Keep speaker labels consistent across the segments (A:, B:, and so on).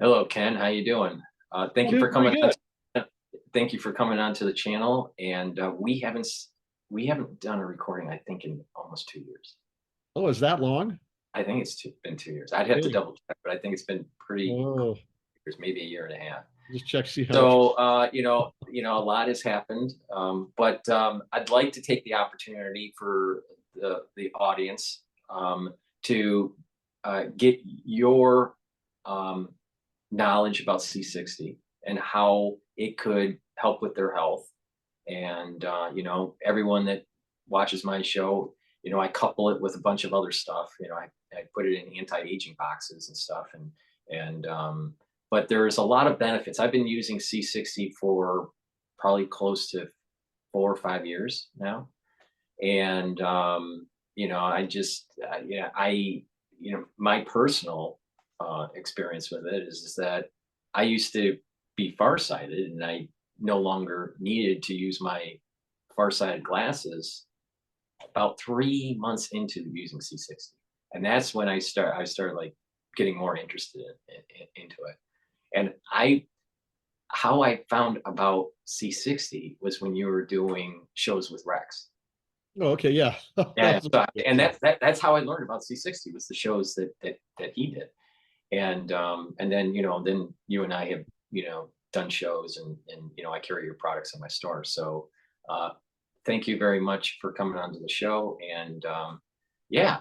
A: Hello, Ken. How you doing? Thank
B: I'm
A: you
B: doing
A: for
B: pretty
A: coming on.
B: good.
A: Thank you for coming on to the channel. And we haven't done a recording, I think, in almost 2 years.
B: Oh, is that long?
A: I think been 2 years. I'd have to
B: Hey.
A: double check, but I think it's been pretty
B: Oh,
A: years, maybe a year and a half.
B: just check, see how much.
A: So, a lot has happened. But I'd like to take the opportunity for the audience to get your um, knowledge about C60 and how it could help with their health. And everyone that watches my show, I couple it with a bunch of other stuff. I put it in anti-aging boxes and stuff, and but there's a lot of benefits. I've been using C60 for probably close to 4 or 5 years now, and I just my personal experience with it is that I used to be farsighted, and I no longer needed to use my farsighted glasses about 3 months into using C60, and that's when I started like getting more interested into it. And how I found about C60 was when you were doing shows with Rex.
B: Oh, okay, yeah.
A: Yeah, so, and
B: Yeah.
A: that's how I learned about C60 was the shows that he did. And then then you and I have done shows, and I carry your products in my store. So uh thank you very much for coming onto the show. And yeah,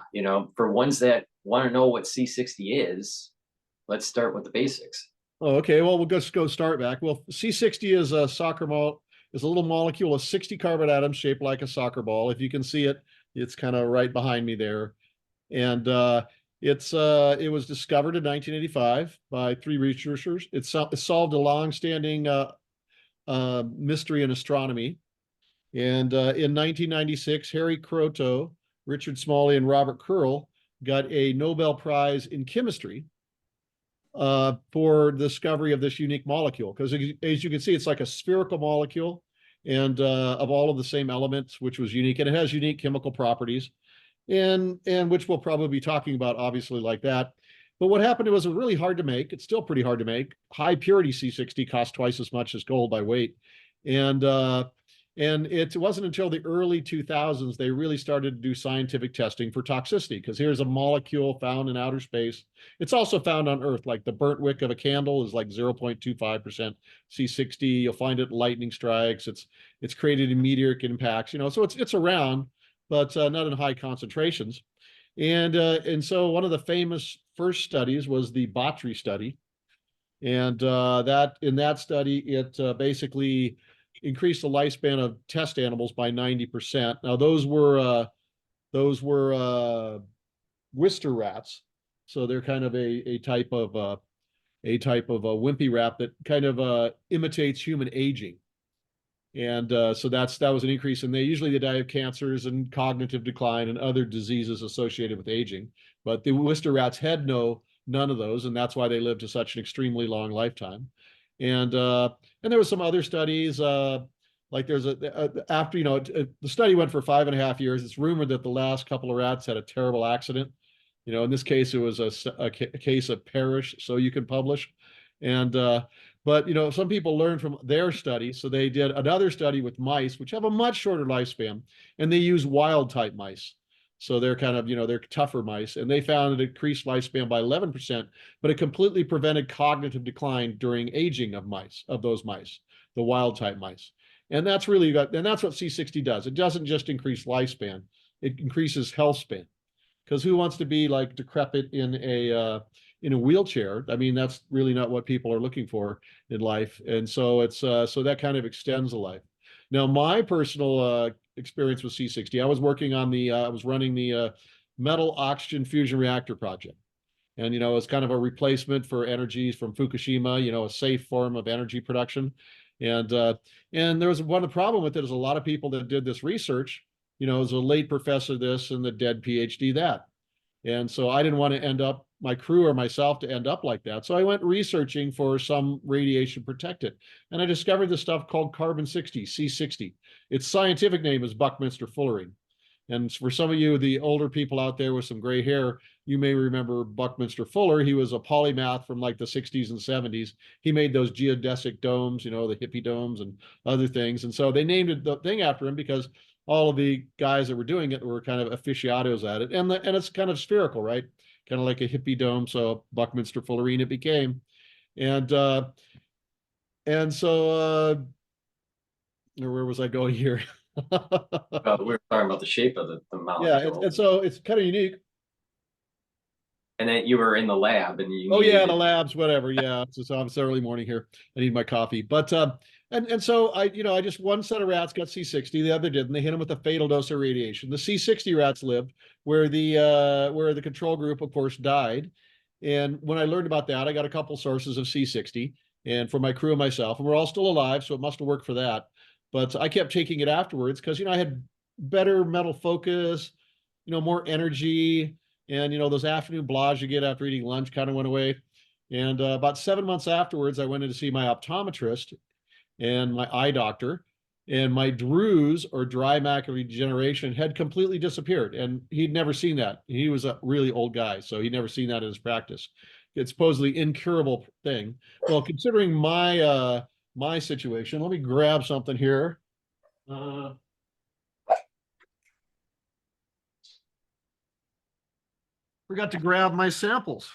A: for ones that want to know what C60 is, let's start with the basics.
B: Oh, okay. Well, we'll just go start back. Well, C60 is a is a little molecule of 60 carbon atoms shaped like a soccer ball. If you can see it, it's kind of right behind me there. And it was discovered in 1985 by three researchers. It solved a long-standing mystery in astronomy. And in 1996, Harry Kroto, Richard Smalley, and Robert Curl got a Nobel Prize in chemistry for discovery of this unique molecule. Because as you can see, it's like a spherical molecule and of all of the same elements, which was unique. And it has unique chemical properties, and which we'll probably be talking about, obviously, like that. But what happened, it was really hard to make. It's still pretty hard to make. High purity C60 costs twice as much as gold by weight. And and it wasn't until the early 2000s they really started to do scientific testing for toxicity, because here's a molecule found in outer space. It's also found on Earth, like the burnt wick of a candle is like 0.25% C60. You'll find it in lightning strikes. It's created in meteoric impacts, so it's around, but not in high concentrations. And so one of the famous first studies was the Botry study, and that in that study it basically increased the lifespan of test animals by 90%. Now those were Wister rats, so they're kind of a type of a wimpy rat that kind of imitates human aging. And so that was an increase, and they die of cancers and cognitive decline and other diseases associated with aging. But the Wister rats had none of those, and that's why they lived to such an extremely long lifetime. And there was some other studies, like there's after the study went for 5.5 years. It's rumored that the last couple of rats had a terrible accident. In this case, it was a case of perish, so you can publish. And but some people learned from their study, so they did another study with mice, which have a much shorter lifespan, and they use wild type mice. So they're kind of, they're tougher mice, and they found it increased lifespan by 11%, but it completely prevented cognitive decline during aging of those mice, the wild type mice. And that's what C60 does. It doesn't just increase lifespan, it increases health span. Because who wants to be like decrepit in a wheelchair? I mean, that's really not what people are looking for in life. And so so that kind of extends the life. Now, my personal experience with C60, I was running the metal oxygen fusion reactor project. And it's kind of a replacement for energies from Fukushima, a safe form of energy production. And and there was one problem with it is a lot of people that did this research, as a late professor this and the dead PhD that. And so I didn't want to end up, my crew or myself to end up like that. So I went researching for some radiation protected. And I discovered this stuff called carbon 60, C60. Its scientific name is Buckminster fullerene. And for some of you, the older people out there with some gray hair, you may remember Buckminster Fuller. He was a polymath from like the 60s and 70s. He made those geodesic domes, you know, the hippie domes and other things. And so they named it the thing after him because all of the guys that were doing it were kind of aficionados at it. And it's kind of spherical, right? Kind of like a hippie dome. So Buckminster Fullerene it became. And so where was I going here?
A: We were talking about the shape of the
B: Yeah,
A: molecule.
B: and so it's kind of unique.
A: And then you were in the lab and you
B: Oh yeah,
A: needed
B: the labs, whatever. Yeah, it's early morning here. I need my coffee. But and so I just one set of rats got C60, the other didn't. They hit them with a fatal dose of radiation. The C60 rats lived, where the control group, of course, died. And when I learned about that, I got a couple sources of C60, and for my crew and myself, and we're all still alive, so it must have worked for that. But I kept taking it afterwards because I had better mental focus, more energy, and those afternoon blahs you get after eating lunch kind of went away. And about 7 months afterwards, I went in to see my optometrist and my eye doctor, and my drues, or dry macular degeneration, had completely disappeared. And he'd never seen that. He was a really old guy, so he'd never seen that in his practice. It's supposedly incurable thing. Well, considering my situation, let me grab something here. Forgot to grab my samples.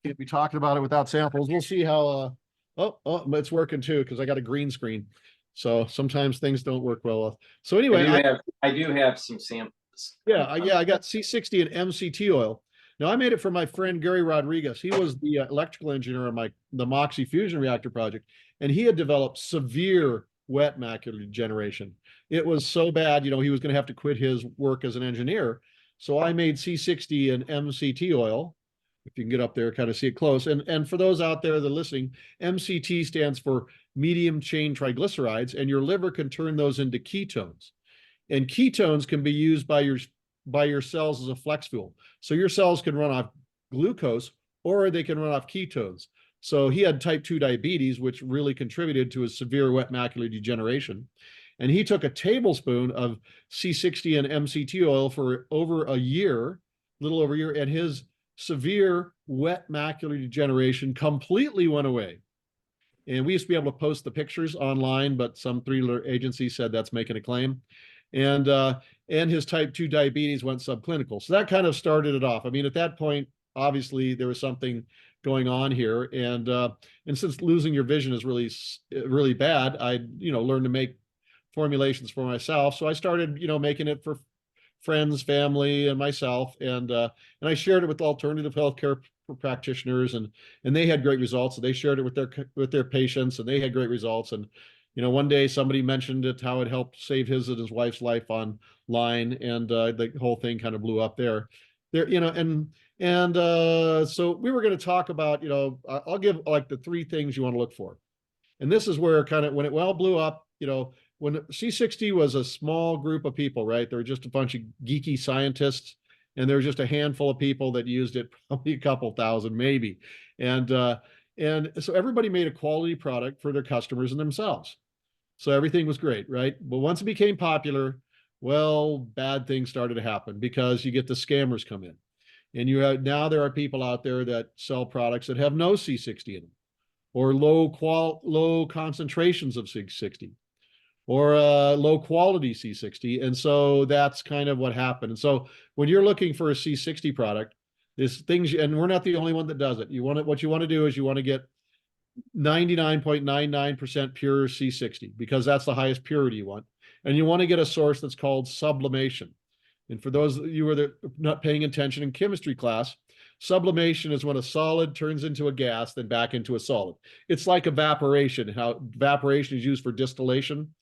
B: Can't be talking about it without samples. We'll see how. It's working too because I got a green screen. So sometimes things don't work well. So anyway,
A: I do have some samples.
B: I got C60 and MCT oil. Now I made it for my friend Gary Rodriguez. He was the electrical engineer on the Moxie fusion reactor project, and he had developed severe wet macular degeneration. It was so bad, he was going to have to quit his work as an engineer. So I made C60 and MCT oil. If you can get up there, kind of see it close. And for those out there that are listening, MCT stands for medium chain triglycerides, and your liver can turn those into ketones. And ketones can be used by your cells as a flex fuel. So your cells can run off glucose or they can run off ketones. So he had type 2 diabetes, which really contributed to his severe wet macular degeneration. And he took a tablespoon of C60 and MCT oil for over a year, little over a year, and his severe wet macular degeneration completely went away. And we used to be able to post the pictures online, but some three-letter agency said that's making a claim. And his type 2 diabetes went subclinical. So that kind of started it off. I mean, at that point, obviously there was something going on here. And since losing your vision is really, really bad, I, learned to make formulations for myself. So I started, making it for friends, family, and myself. And I shared it with alternative healthcare practitioners, and they had great results. They shared it with their patients, and they had great results. And one day somebody mentioned it, how it helped save his and his wife's life online, and the whole thing kind of blew up there. So we were going to talk about, I'll give like the three things you want to look for. And this is where kind of when it well blew up, when C60 was a small group of people, right? There were just a bunch of geeky scientists, and there was just a handful of people that used it, probably a couple thousand, maybe. And so everybody made a quality product for their customers and themselves. So everything was great, right? But once it became popular, well, bad things started to happen because you get the scammers come in. And now there are people out there that sell products that have no C60 in them, or low concentrations of C60, or low quality C60. And so that's kind of what happened. And so when you're looking for a C60 product, there's things, and we're not the only one that does it. What you want to do is you want to get 99.99% pure C60, because that's the highest purity you want. And you want to get a source that's called sublimation. And for those of you who are not paying attention in chemistry class, sublimation is when a solid turns into a gas, then back into a solid. It's like evaporation, how evaporation is used for distillation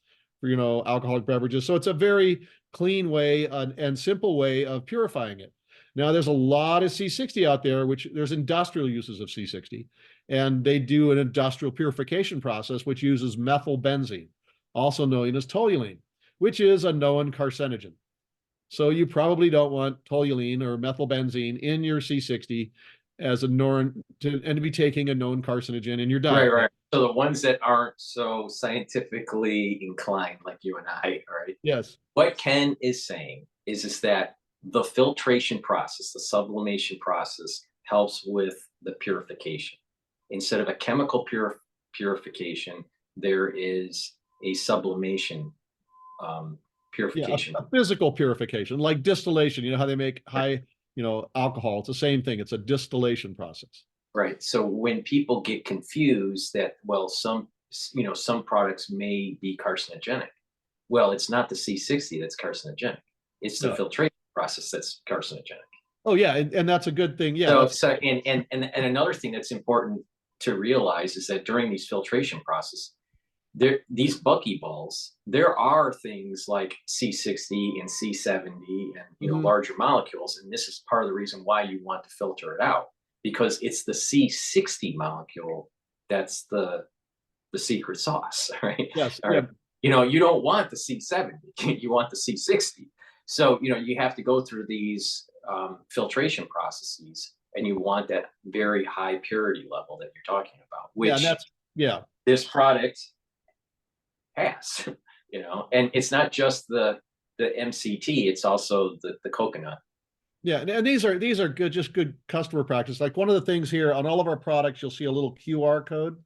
B: for, alcoholic beverages. So it's a very clean way and simple way of purifying it. Now, there's a lot of C60 out there, which there's industrial uses of C60, and they do an industrial purification process, which uses methylbenzene, also known as toluene, which is a known carcinogen. So you probably don't want toluene or methylbenzene in your C60 as and to be taking a known carcinogen in your diet.
A: Right. So the ones that aren't so scientifically inclined, like you and I, right?
B: Yes.
A: What Ken is saying is that the filtration process, the sublimation process helps with the purification. Instead of a chemical purification, there is a sublimation
B: Yeah,
A: purification.
B: a physical purification, like distillation. You know how they make high, alcohol. It's the same thing. It's a distillation process.
A: Right. So when people get confused that, well, some products may be carcinogenic. Well, it's not the C60 that's carcinogenic. It's the
B: No.
A: filtration process that's carcinogenic.
B: Oh yeah, and that's a good thing. Yeah,
A: So,
B: that's
A: so and another thing that's important to realize is that during these filtration processes, these buckyballs, there are things like C60 and C70 and larger molecules, and this is part of the reason why you want to filter it out, because it's the C60 molecule that's the secret sauce, right?
B: yes,
A: All
B: yeah,
A: right. You don't want the C70, you want the C60. So, you have to go through these filtration processes, and you want that very high purity level that you're talking about,
B: yeah, and
A: which
B: that's yeah.
A: this product has, and it's not just the MCT, it's also the coconut.
B: Yeah, and these are good, just good customer practice. Like one of the things here on all of our products, you'll see a little QR code,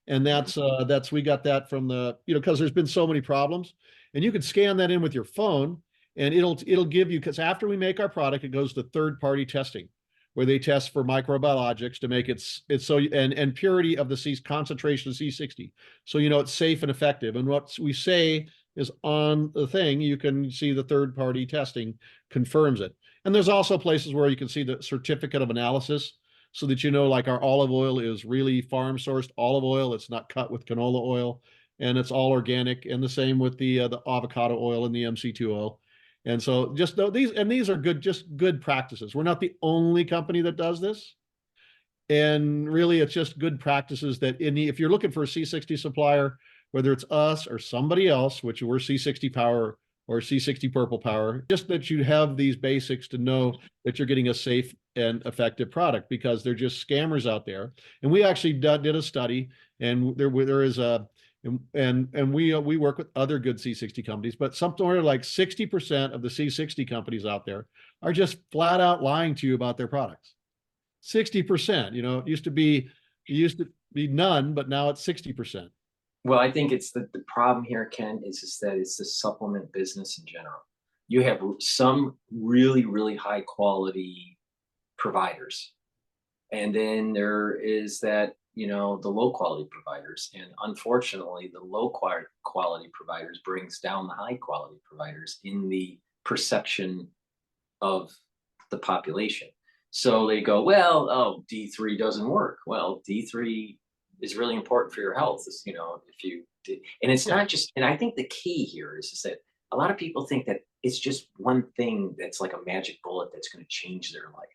B: and that's we got that from the because there's been so many problems, and you can scan that in with your phone, and it'll give you, because after we make our product, it goes to third-party testing, where they test for microbiologics to make it's so and purity of the C concentration of C60, so it's safe and effective. And what we say is on the thing, you can see the third-party testing confirms it. And there's also places where you can see the certificate of analysis, so that like our olive oil is really farm sourced olive oil. It's not cut with canola oil, and it's all organic. And the same with the avocado oil and the MCT oil. And so just these are good, just good practices. We're not the only company that does this. And really, it's just good practices that if you're looking for a C60 supplier, whether it's us or somebody else, which we're C60 Power or C60 Purple Power, just that you have these basics to know that you're getting a safe and effective product, because they're just scammers out there. And we actually did a study, and there is a and we work with other good C60 companies, but somewhere like 60% of the C60 companies out there are just flat out lying to you about their products. 60%, it used to be none, but now it's 60%.
A: Well, I think it's the problem here, Ken, is just that it's the supplement business in general. You have some really, really high quality providers. And then there is that, the low quality providers. And unfortunately, the low quality providers brings down the high quality providers in the perception of the population. So they go, well, oh, D3 doesn't work. Well, D3 is really important for your health. If you did, and it's not just, and I think the key here is that a lot of people think that it's just one thing that's like a magic bullet that's going to change their life.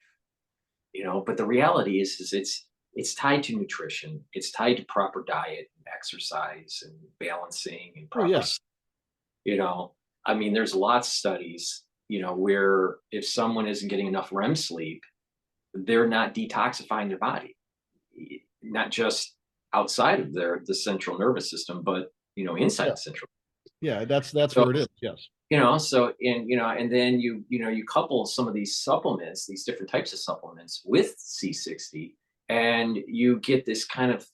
A: But the reality is it's tied to nutrition. It's tied to proper diet and exercise and balancing and proper, I mean, there's lots of studies, where if someone isn't getting enough REM sleep, they're not detoxifying their body, not just outside of the central nervous system, but inside the central.
B: Yeah, that's where it is. Yes.
A: And then you couple some of these supplements, these different types of supplements with C60, and you get this kind of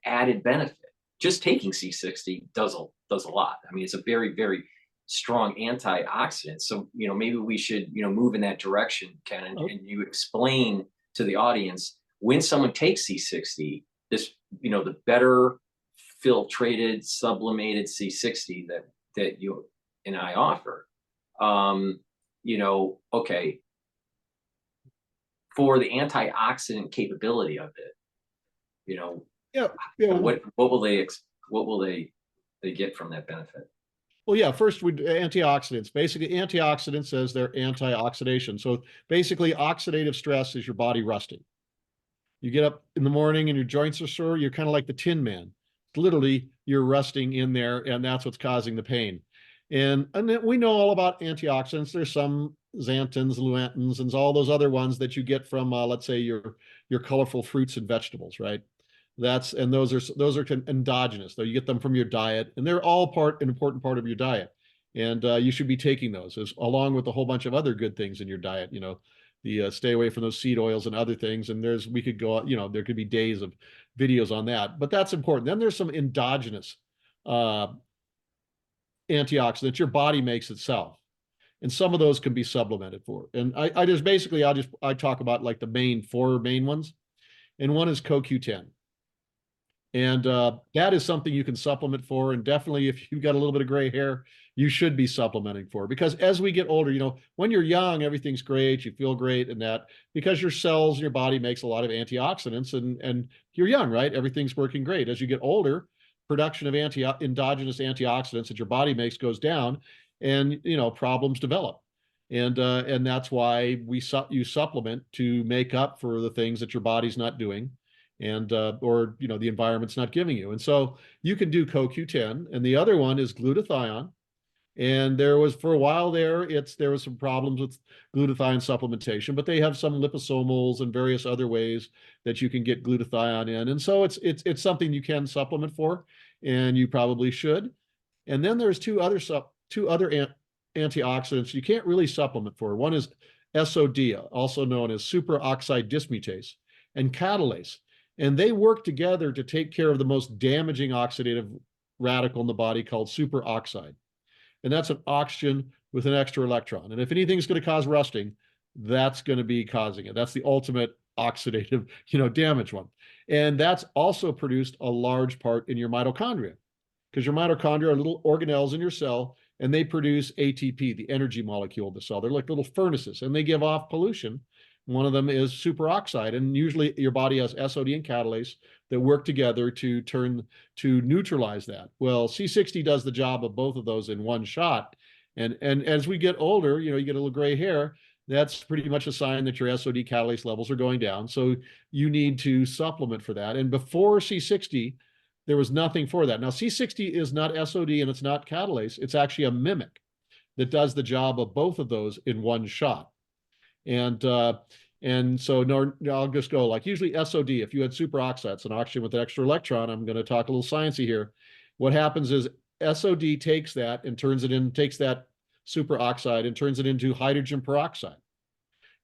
A: added benefit. Just taking C60 does a lot. I mean, it's a very, very strong antioxidant. So, maybe we should, move in that direction, Ken, and you explain to the audience, when someone takes C60, this, the better filtrated, sublimated C60 that you and I offer, okay, for the antioxidant capability of it, what will they get from that benefit?
B: Well, yeah, first antioxidants. Basically, antioxidants says they're antioxidation. So basically, oxidative stress is your body rusting. You get up in the morning and your joints are sore, you're kind of like the Tin Man. Literally, you're rusting in there, and that's what's causing the pain. And then we know all about antioxidants. There's some xanthins, luteins, and all those other ones that you get from, let's say, your colorful fruits and vegetables, right? Those are endogenous, though you get them from your diet, and they're all an important part of your diet. And you should be taking those along with a whole bunch of other good things in your diet. The stay away from those seed oils and other things. And we could go, there could be days of videos on that, but that's important. Then there's some endogenous uh, antioxidants your body makes itself. And some of those can be supplemented for. And I talk about like the four main ones. And one is CoQ10. And that is something you can supplement for. And definitely, if you've got a little bit of gray hair, you should be supplementing for. Because as we get older, when you're young, everything's great, you feel great, and that because your cells, your body makes a lot of antioxidants, and you're young, right? Everything's working great. As you get older, production of endogenous antioxidants that your body makes goes down, and problems develop. And that's why you supplement to make up for the things that your body's not doing and or the environment's not giving you. And so you can do CoQ10, and the other one is glutathione. And there was for a while there was some problems with glutathione supplementation, but they have some liposomals and various other ways that you can get glutathione in. And so it's something you can supplement for, and you probably should. And then there's two other antioxidants you can't really supplement for. One is SOD, also known as superoxide dismutase, and catalase. And they work together to take care of the most damaging oxidative radical in the body called superoxide. And that's an oxygen with an extra electron. And if anything's going to cause rusting, that's going to be causing it. That's the ultimate oxidative, damage one. And that's also produced a large part in your mitochondria, because your mitochondria are little organelles in your cell, and they produce ATP, the energy molecule of the cell. They're like little furnaces, and they give off pollution. One of them is superoxide, and usually your body has SOD and catalase that work together to neutralize that. Well, C60 does the job of both of those in one shot. And as we get older, you get a little gray hair, that's pretty much a sign that your SOD catalase levels are going down. So you need to supplement for that. And before C60, there was nothing for that. Now, C60 is not SOD and it's not catalase. It's actually a mimic that does the job of both of those in one shot. And so no, I'll just go like usually SOD, if you had superoxides, an oxygen with an extra electron, I'm going to talk a little sciencey here. What happens is SOD takes that and takes that superoxide and turns it into hydrogen peroxide.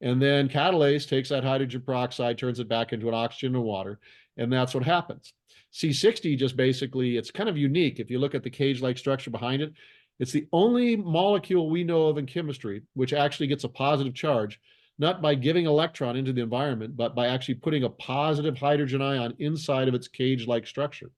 B: And then catalase takes that hydrogen peroxide, turns it back into an oxygen and water. And that's what happens. C60 just basically, it's kind of unique. If you look at the cage-like structure behind it, it's the only molecule we know of in chemistry which actually gets a positive charge, not by giving an electron into the environment, but by actually putting a positive hydrogen ion inside of its cage-like structure.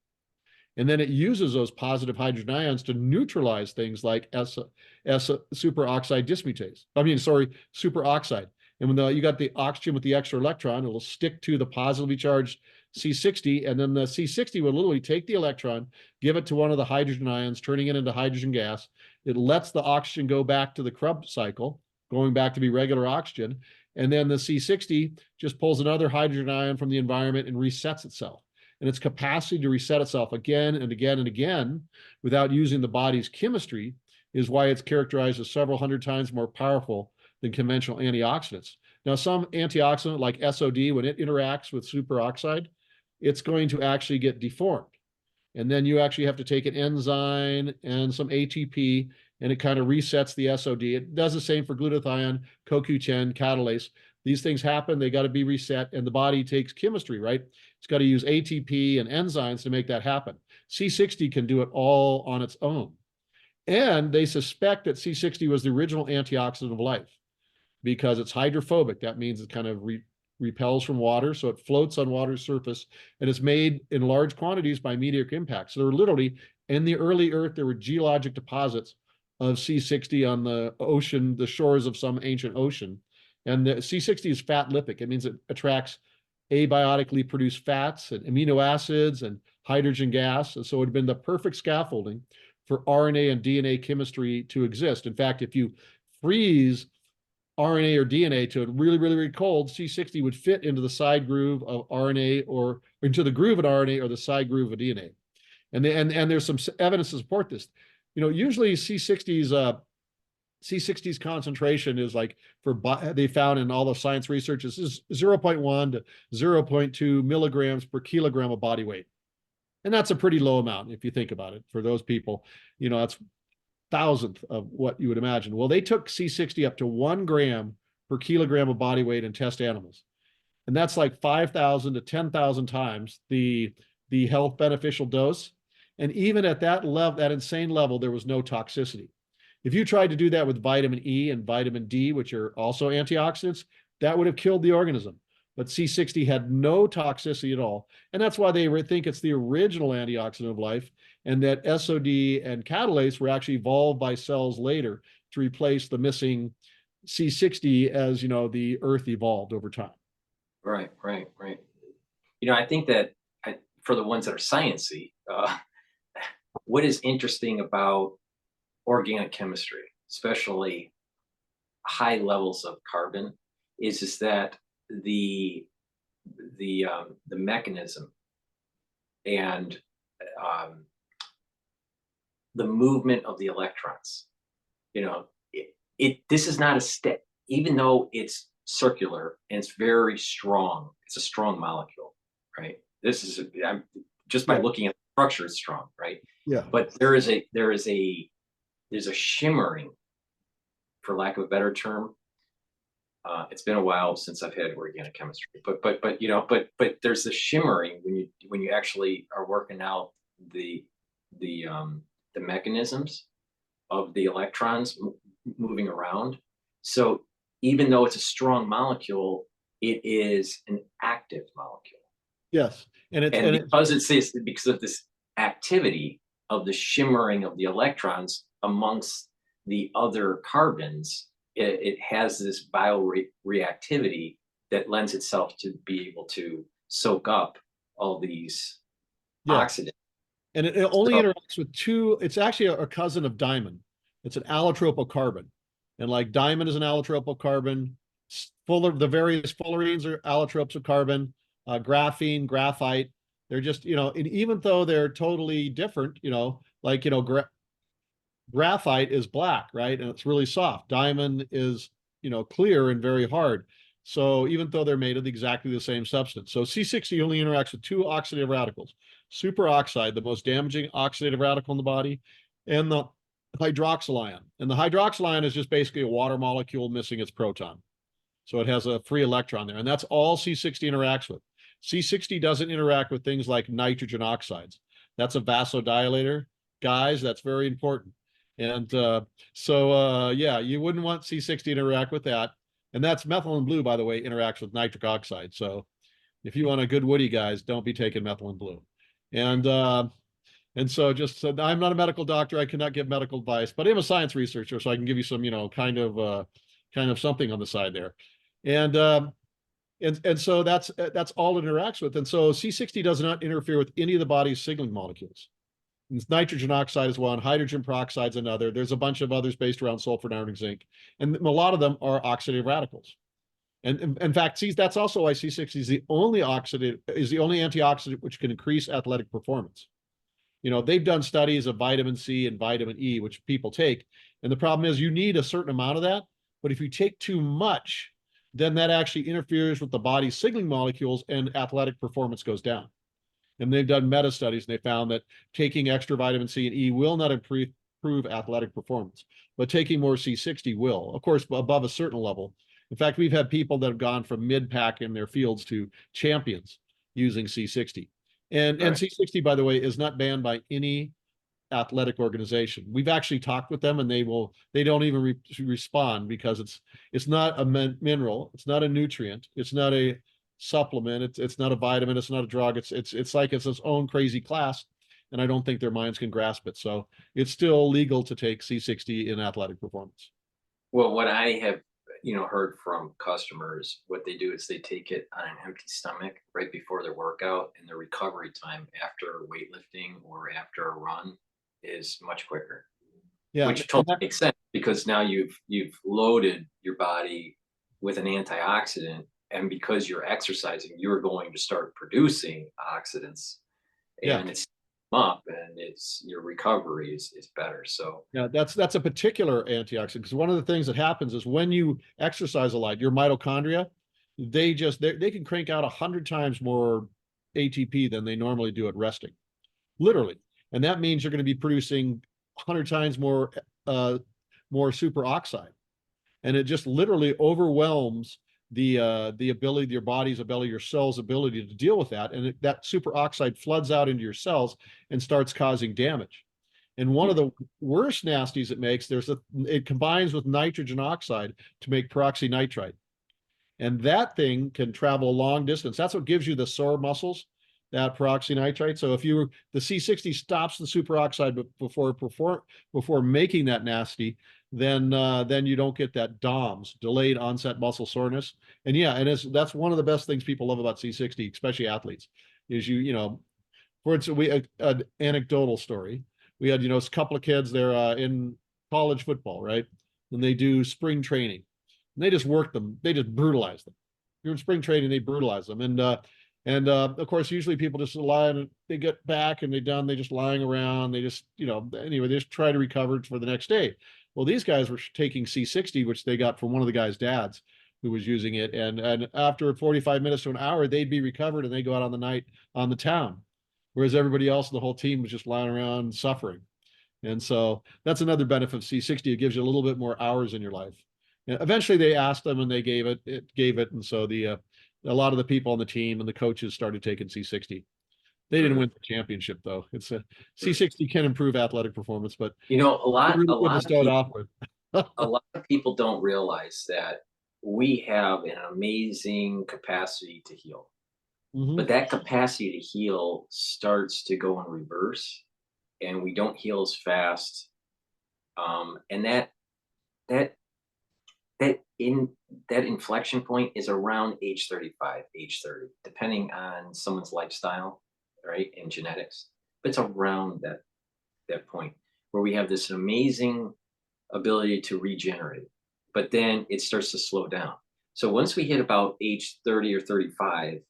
B: And then it uses those positive hydrogen ions to neutralize things like superoxide dismutase. Superoxide. And when you got the oxygen with the extra electron, it'll stick to the positively charged C60, and then the C60 will literally take the electron, give it to one of the hydrogen ions, turning it into hydrogen gas. It lets the oxygen go back to the Krebs cycle, going back to be regular oxygen. And then the C60 just pulls another hydrogen ion from the environment and resets itself. And its capacity to reset itself again and again and again without using the body's chemistry is why it's characterized as several hundred times more powerful than conventional antioxidants. Now, some antioxidant like SOD, when it interacts with superoxide, it's going to actually get deformed. And then you actually have to take an enzyme and some ATP, and it kind of resets the SOD. It does the same for glutathione, CoQ10, catalase. These things happen, they got to be reset, and the body takes chemistry, right? It's got to use ATP and enzymes to make that happen. C60 can do it all on its own. And they suspect that C60 was the original antioxidant of life because it's hydrophobic. That means it kind of repels from water, so it floats on water's surface, and it's made in large quantities by meteoric impact. So there were literally, in the early Earth, there were geologic deposits of C60 on the ocean, the shores of some ancient ocean. And the C60 is fat lipic. It means it attracts abiotically produced fats and amino acids and hydrogen gas. And so it had been the perfect scaffolding for RNA and DNA chemistry to exist. In fact, if you freeze RNA or DNA to really, really, really cold, C60 would fit into the side groove of RNA or into the groove of RNA or the side groove of DNA. And there's some evidence to support this. Usually C60's concentration is like they found in all the science research is 0.1 to 0.2 milligrams per kilogram of body weight. And that's a pretty low amount if you think about it for those people. That's thousandth of what you would imagine. Well, they took C60 up to 1 gram per kilogram of body weight in test animals. And that's like 5,000 to 10,000 times the health beneficial dose. And even at that level, that insane level, there was no toxicity. If you tried to do that with vitamin E and vitamin D, which are also antioxidants, that would have killed the organism. But C60 had no toxicity at all. And that's why they think it's the original antioxidant of life, and that SOD and catalase were actually evolved by cells later to replace the missing C60 as, you know, the earth evolved over time.
A: Right, right, right. You know, I think that for the ones that are sciencey, what is interesting about organic chemistry, especially high levels of carbon, is that the the mechanism and um, the movement of the electrons. You know, this is not a step, even though it's circular and it's very strong. It's a strong molecule, right? This is just by
B: Yeah.
A: looking at the structure, it's strong, right?
B: Yeah.
A: But there's a shimmering, for lack of a better term. It's been a while since I've had organic chemistry, but you know, but there's the shimmering when you actually are working out the the mechanisms of the electrons moving around. So even though it's a strong molecule, it is an active molecule.
B: Yes. And
A: And because of this activity of the shimmering of the electrons amongst the other carbons, it has this bioreactivity that lends itself to be able to soak up all these
B: yeah.
A: oxidants.
B: And it only
A: So,
B: interacts with two, it's actually a cousin of diamond. It's an allotropal carbon. And like diamond is an allotropal carbon, the various fullerenes are allotropes of carbon, graphene, graphite. They're just, you know, and even though they're totally different, you know, like, you know, graphite is black, right? And it's really soft. Diamond is, you know, clear and very hard. So even though they're made of exactly the same substance. So C60 only interacts with two oxidative radicals, superoxide, the most damaging oxidative radical in the body, and the hydroxyl ion. And the hydroxyl ion is just basically a water molecule missing its proton. So it has a free electron there. And that's all C60 interacts with. C60 doesn't interact with things like nitrogen oxides. That's a vasodilator. Guys, that's very important. And yeah, you wouldn't want C60 to interact with that. And that's methylene blue, by the way, interacts with nitric oxide. So if you want a good woody, guys, don't be taking methylene blue. And so just so I'm not a medical doctor, I cannot give medical advice, but I'm a science researcher, so I can give you some, you know, kind of something on the side there. And so that's all it interacts with. And so C60 does not interfere with any of the body's signaling molecules. Nitrogen oxide is one, hydrogen peroxide is another. There's a bunch of others based around sulfur, iron, zinc, and a lot of them are oxidative radicals. And in fact, that's also why C60 is the only antioxidant which can increase athletic performance. You know, they've done studies of vitamin C and vitamin E, which people take, and the problem is you need a certain amount of that. But if you take too much, then that actually interferes with the body's signaling molecules, and athletic performance goes down. And they've done meta studies, and they found that taking extra vitamin C and E will not improve athletic performance, but taking more C60 will, of course, above a certain level. In fact, we've had people that have gone from mid-pack in their fields to champions using C60. And C60, by the way, is not banned by any athletic organization. We've actually talked with them, and they don't even respond, because it's not a mineral, it's not a nutrient, it's not a supplement, it's not a vitamin, it's not a drug, it's like it's its own crazy class, and I don't think their minds can grasp it. So it's still legal to take C60 in athletic performance.
A: well, what I have, you know, heard from customers, what they do is they take it on an empty stomach right before their workout, and the recovery time after weightlifting or after a run is much quicker.
B: Yeah,
A: Which totally makes sense, because now you've loaded your body with an antioxidant, and because you're exercising, you're going to start producing oxidants,
B: yeah.
A: and it's up, and your recovery is better. So
B: Yeah, that's a particular antioxidant, because one of the things that happens is when you exercise a lot, your mitochondria, they can crank out 100 times more ATP than they normally do at resting, literally. And that means you're going to be producing 100 times more more superoxide, and it just literally overwhelms the ability, your body's ability, your cell's ability to deal with that, and that superoxide floods out into your cells and starts causing damage. And one of the worst nasties it makes, it combines with nitrogen oxide to make peroxynitrite. And that thing can travel a long distance. That's what gives you the sore muscles, that peroxynitrite. So if the C60 stops the superoxide before making that nasty, then you don't get that DOMS, delayed onset muscle soreness. And yeah, and that's one of the best things people love about C60, especially athletes, is for instance, an anecdotal story. We had, a couple of kids, they're in college football, right? And they do spring training. And they just work them. They just brutalize them. During spring training, they brutalize them. And of course, usually people just lie and they get back and they just lying around. They just, anyway, they just try to recover for the next day. Well, these guys were taking C60, which they got from one of the guy's dads who was using it. And after 45 minutes to an hour, they'd be recovered and they go out on the town. Whereas everybody else, the whole team was just lying around suffering. And so that's another benefit of C60. It gives you a little bit more hours in your life. And eventually they asked them and they gave it. And so a lot of the people on the team and the coaches started taking C60. They didn't win the championship though. It's C60 can improve athletic performance, but
A: a lot of people don't realize that we have an amazing capacity to heal. But that capacity to heal starts to go in reverse, and we don't heal as fast. And that inflection point is around age 35, age 30, depending on someone's lifestyle, right, and genetics. But it's around that point where we have this amazing ability to regenerate, but then it starts to slow down. So once we hit about age 30 or 35,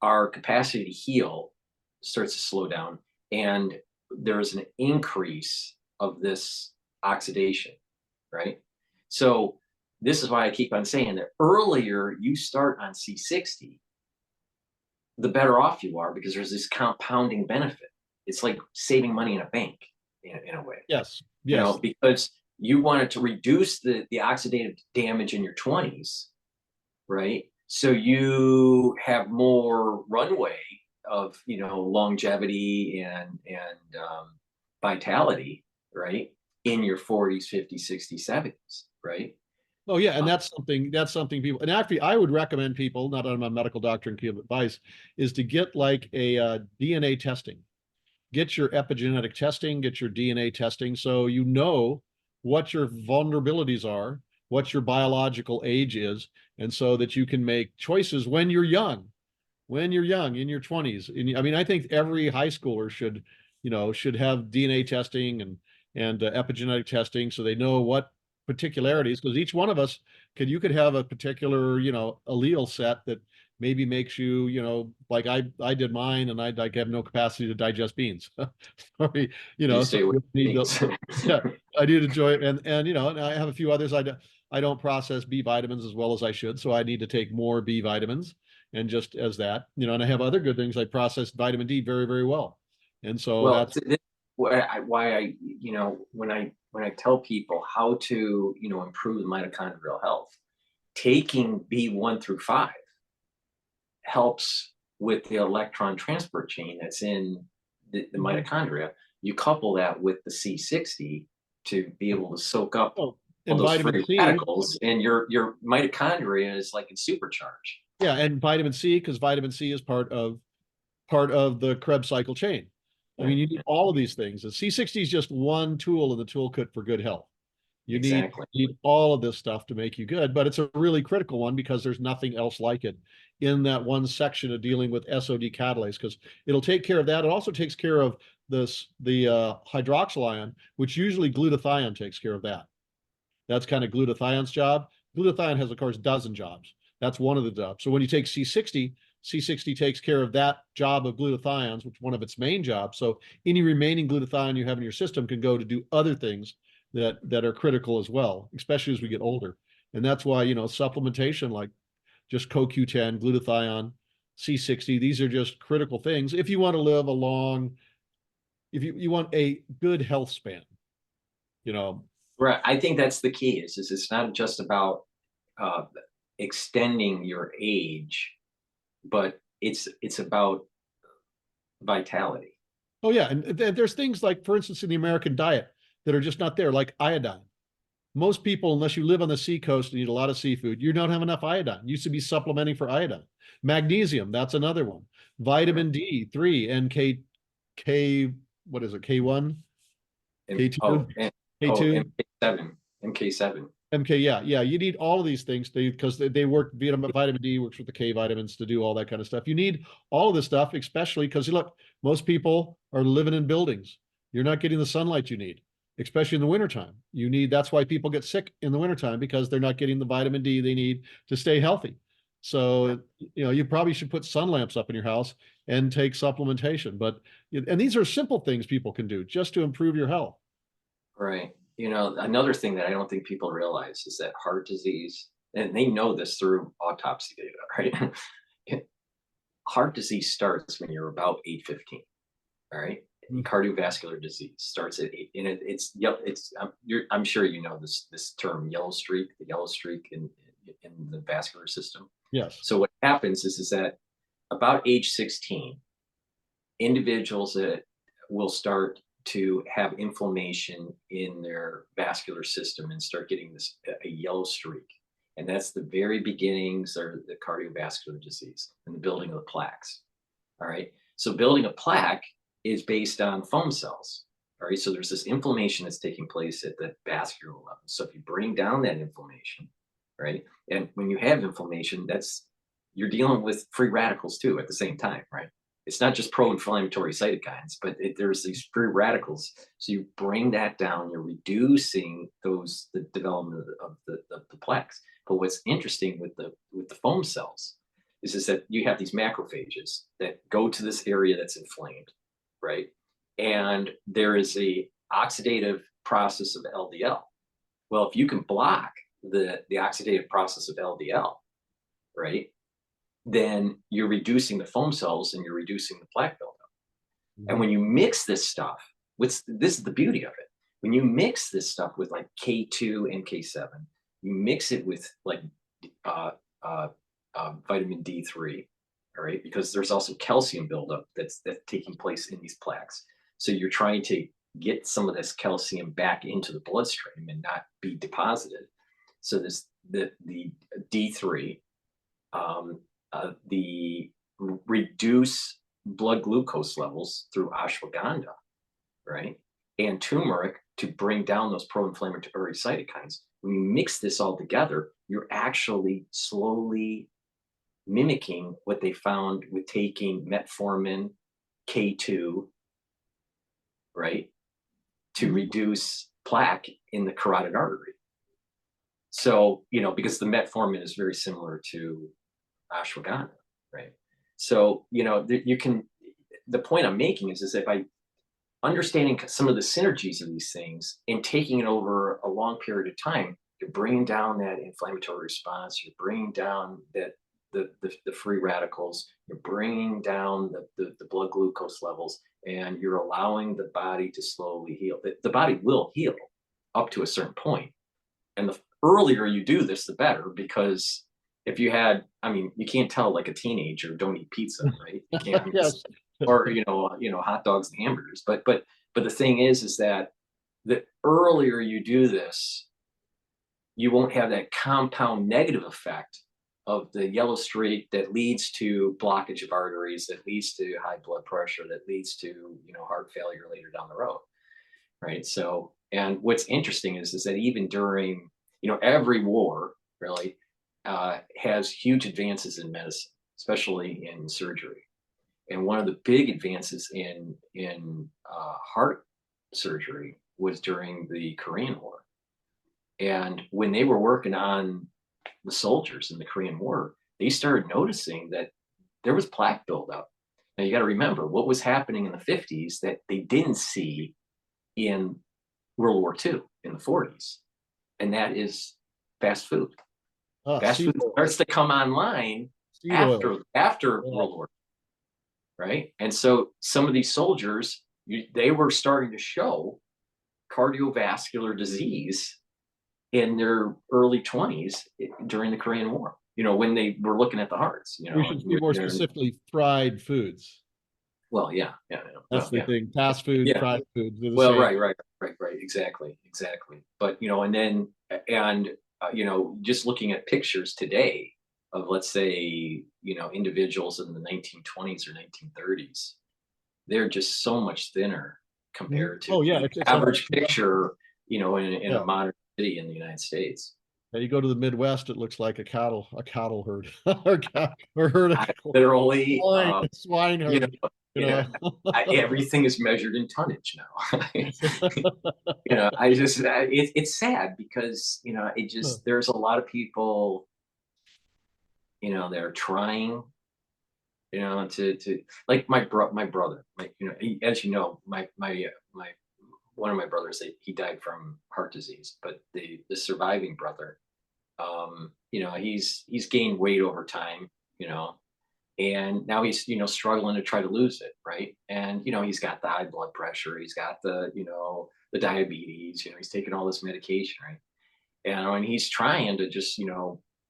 A: our capacity to heal starts to slow down, and there's an increase of this oxidation, right? So this is why I keep on saying that earlier you start on C60, the better off you are, because there's this compounding benefit. It's like saving money in a bank in a way.
B: Yes.
A: Because you wanted to reduce the oxidative damage in your 20s, right? So you have more runway of longevity and vitality, right, in your 40s, 50s, 60s, 70s, right?
B: Oh yeah, and that's something people, and actually I would recommend people, not that I'm a medical doctor and give advice, is to get like a DNA testing. Get your epigenetic testing, get your DNA testing, so you know what your vulnerabilities are, what your biological age is, and so that you can make choices when you're young, in your 20s. And I mean, I think every high schooler should have DNA testing and epigenetic testing, so they know what particularities, because each one of us you could have a particular allele set that maybe makes you like I did mine, and I like have no capacity to digest beans. Sorry, so yeah, I need to enjoy it, and and I have a few others. I don't process B vitamins as well as I should, so I need to take more B vitamins. And just as that, and I have other good things. I process vitamin D very, very well. And so that's
A: why I when I tell people how to improve mitochondrial health, taking B1 through 5 helps with the electron transport chain that's in the mitochondria. You couple that with the C60 to be able to soak up all those free radicals, and your mitochondria is like in supercharge.
B: Yeah, and vitamin C, because vitamin C is part of the Krebs cycle chain. I mean, you need all of these things. The C60 is just one tool in the toolkit for good health. You need all of this stuff to make you good, but it's a really critical one because there's nothing else like it in that one section of dealing with SOD catalase, because it'll take care of that. It also takes care of the hydroxyl ion, which usually glutathione takes care of that. That's kind of glutathione's job. Glutathione has, of course, a dozen jobs. That's one of the jobs. So when you take C60, C60 takes care of that job of glutathiones, which is one of its main jobs. So any remaining glutathione you have in your system can go to do other things that are critical as well, especially as we get older. And that's why, supplementation like just CoQ10, glutathione, C60, these are just critical things if you want to live a long, if you want a good health span. you know.
A: Right. I think that's the key is it's not just about uh, extending your age, but it's about vitality.
B: Oh yeah, and there's things like, for instance, in the American diet that are just not there, like iodine. Most people, unless you live on the seacoast and eat a lot of seafood, you don't have enough iodine. You should be supplementing for iodine. Magnesium, that's another one. Vitamin D3 and what is it? K1,
A: And
B: K2, K2,
A: MK7.
B: MK. Yeah, yeah. You need all of these things because they work. Vitamin D works with the K vitamins to do all that kind of stuff. You need all of this stuff, especially because look, most people are living in buildings. You're not getting the sunlight you need, especially in the wintertime. That's why people get sick in the wintertime, because they're not getting the vitamin D they need to stay healthy. So, you probably should put sun lamps up in your house and take supplementation. And these are simple things people can do just to improve your health.
A: Right. Another thing that I don't think people realize is that heart disease, and they know this through autopsy data, right? Heart disease starts when you're about 8-15. All right. Cardiovascular disease starts at 8, and I'm sure you know this term yellow streak, the yellow streak in the vascular system.
B: Yes.
A: So what happens is that about age 16, individuals that will start to have inflammation in their vascular system and start getting a yellow streak. And that's the very beginnings of the cardiovascular disease and the building of the plaques. All right. So building a plaque is based on foam cells. All right. So there's this inflammation that's taking place at the vascular level. So if you bring down that inflammation, right, and when you have inflammation, you're dealing with free radicals too at the same time, right? It's not just pro-inflammatory cytokines, but there's these free radicals. So you bring that down, you're reducing the development of the plaques. But what's interesting with the foam cells is that you have these macrophages that go to this area that's inflamed, right? And there is a oxidative process of LDL. Well, if you can block the oxidative process of LDL, right, then you're reducing the foam cells and you're reducing the plaque buildup. And when you mix this stuff, this is the beauty of it. When you mix this stuff with like K2 and K7, you mix it with like vitamin D3, all right, because there's also calcium buildup that's taking place in these plaques. So you're trying to get some of this calcium back into the bloodstream and not be deposited. So the D3, the reduce blood glucose levels through ashwagandha, right? And turmeric to bring down those pro-inflammatory cytokines. When you mix this all together, you're actually slowly mimicking what they found with taking metformin, K2, right, to reduce plaque in the carotid artery. So, because the metformin is very similar to ashwagandha, right? So, the point I'm making is that by understanding some of the synergies of these things and taking it over a long period of time, you're bringing down that inflammatory response, you're bringing down the free radicals, you're bringing down the blood glucose levels, and you're allowing the body to slowly heal. The body will heal up to a certain point. And the earlier you do this, the better, because if you you can't tell like a teenager don't eat pizza, right? You can't,
B: Yes.
A: or hot dogs and hamburgers. But the thing is that the earlier you do this, you won't have that compound negative effect of the yellow streak that leads to blockage of arteries, that leads to high blood pressure, that leads to heart failure later down the road, right? So, and what's interesting is that even during every war really has huge advances in medicine, especially in surgery. And one of the big advances in heart surgery was during the Korean War. And when they were working on the soldiers in the Korean War, they started noticing that there was plaque buildup. Now you got to remember what was happening in the 50s that they didn't see in World War II in the 40s, and that is fast food. Fast food starts to come online after World War II, right? And so some of these soldiers, they were starting to show cardiovascular disease in their early 20s during the Korean War, when they were looking at the hearts,
B: We should be more specifically fried foods.
A: well, yeah, yeah, yeah,
B: That's
A: well,
B: the
A: yeah,
B: thing. Fast food,
A: yeah.
B: fried foods, they're the
A: Well,
B: same.
A: right, exactly, exactly. But, and then, and, just looking at pictures today of, let's say, individuals in the 1920s or 1930s, they're just so much thinner
B: Mhm.
A: compared to
B: Oh yeah,
A: the
B: it's
A: average picture, in a
B: yeah.
A: modern city in the United States.
B: Now you go to the Midwest, it looks like a cattle herd or herd of
A: I literally,
B: swine
A: you know,
B: herd, you
A: yeah,
B: know.
A: everything is measured in tonnage now. It's sad because, there's a lot of people, they're trying, to like my brother, as you know, my one of my brothers, he died from heart disease, but the surviving brother, he's gained weight over time, you know, and now he's, struggling to try to lose it, right? And he's got the high blood pressure, he's got the diabetes, he's taking all this medication, right? And he's trying to just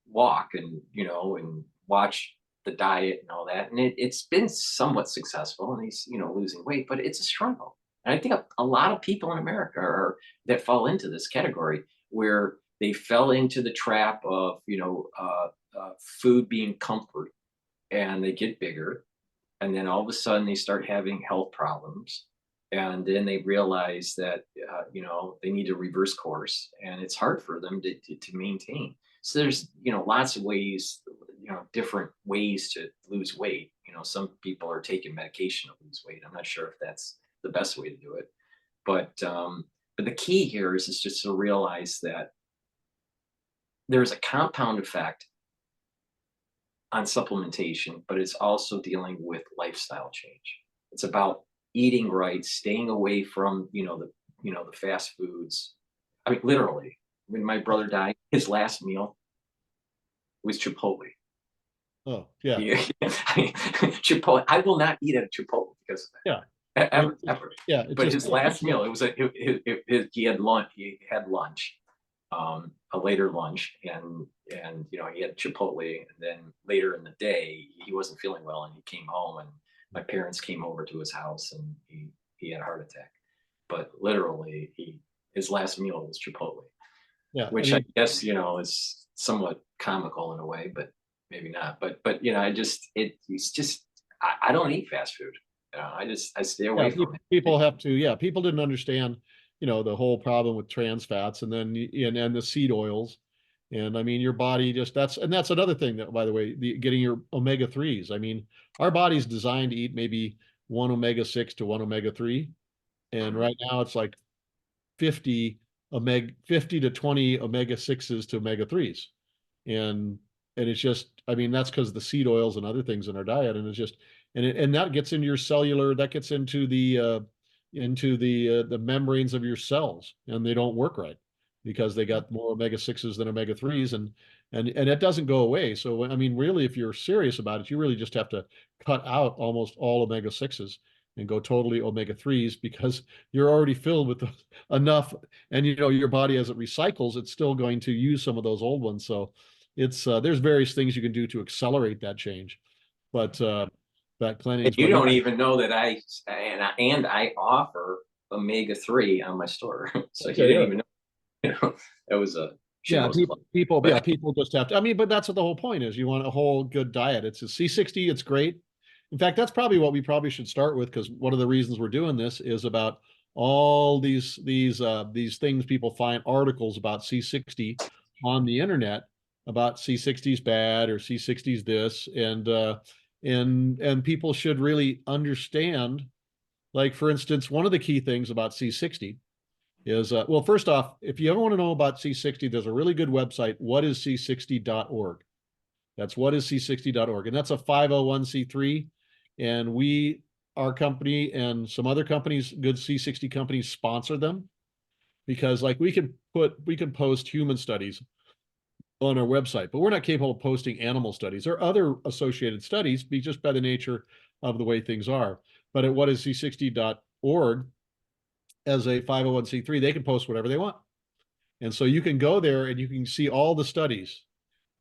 A: walk and and watch the diet and all that, and it's been somewhat successful, and he's losing weight, but it's a struggle. And I think a lot of people in America are that fall into this category where they fell into the trap of food being comfort, and they get bigger, and then all of a sudden they start having health problems, and then they realize that they need to reverse course, and it's hard for them to maintain. So there's lots of ways, different ways to lose weight. Some people are taking medication to lose weight. I'm not sure if that's the best way to do it, but the key here is just to realize that there's a compound effect on supplementation, but it's also dealing with lifestyle change. It's about eating right, staying away from, the fast foods. I mean, literally, when my brother died, his last meal was Chipotle.
B: Oh yeah,
A: Yeah, I mean, Chipotle. I will not eat at Chipotle because of
B: yeah.
A: that.
B: I mean,
A: Ever.
B: yeah, it
A: But
B: just
A: his last meal, it was he had lunch. He had lunch, a later lunch, and he had Chipotle, and then later in the day he wasn't feeling well, and he came home, and my parents came over to his house, and he had a heart attack. But literally, his last meal was Chipotle,
B: yeah. I
A: which I
B: mean,
A: guess is somewhat comical in a way, but maybe not. But it's just I don't eat fast food. I stay
B: yeah,
A: away from it.
B: people have to. Yeah, people didn't understand, the whole problem with trans fats, and then and the seed oils, and I mean, your body just that's another thing that, by the way, getting your omega threes. I mean, our body's designed to eat maybe one omega six to one omega three, and
A: Mhm.
B: right now it's like 50 to 20 omega sixes to omega threes, and it's just, I mean, that's because the seed oils and other things in our diet, and it's just, and that gets into your cellular, that gets into the membranes of your cells, and they don't work right because they got more omega sixes than omega threes, and it doesn't go away. So I mean, really, if you're serious about it, you really just have to cut out almost all omega sixes and go totally omega threes, because you're already filled with enough, and your body, as it recycles, it's still going to use some of those old ones. So it's there's various things you can do to accelerate that change, but that
A: And
B: cleanse.
A: you
B: But yeah,
A: don't even know that I offer omega-3 on my store. So you
B: okay,
A: didn't
B: yeah,
A: even know, that was a
B: yeah.
A: shameless plug. But
B: People just have to. I mean, but that's what the whole point is. You want a whole good diet. It's a C60. It's great. In fact, that's probably what we probably should start with, because one of the reasons we're doing this is about all these things people find articles about C60 on the internet, about C60's bad or C60's this, and people should really understand. Like, for instance, one of the key things about C60 is, well, first off, if you ever want to know about C60, there's a really good website, whatisc60.org. That's whatisc60.org. And that's a 501c3. And our company and some other companies, good C60 companies, sponsor them, because, like, we can post human studies on our website, but we're not capable of posting animal studies or other associated studies, just by the nature of the way things are. But at whatisc60.org, as a 501c3, they can post whatever they want. And so you can go there and you can see all the studies,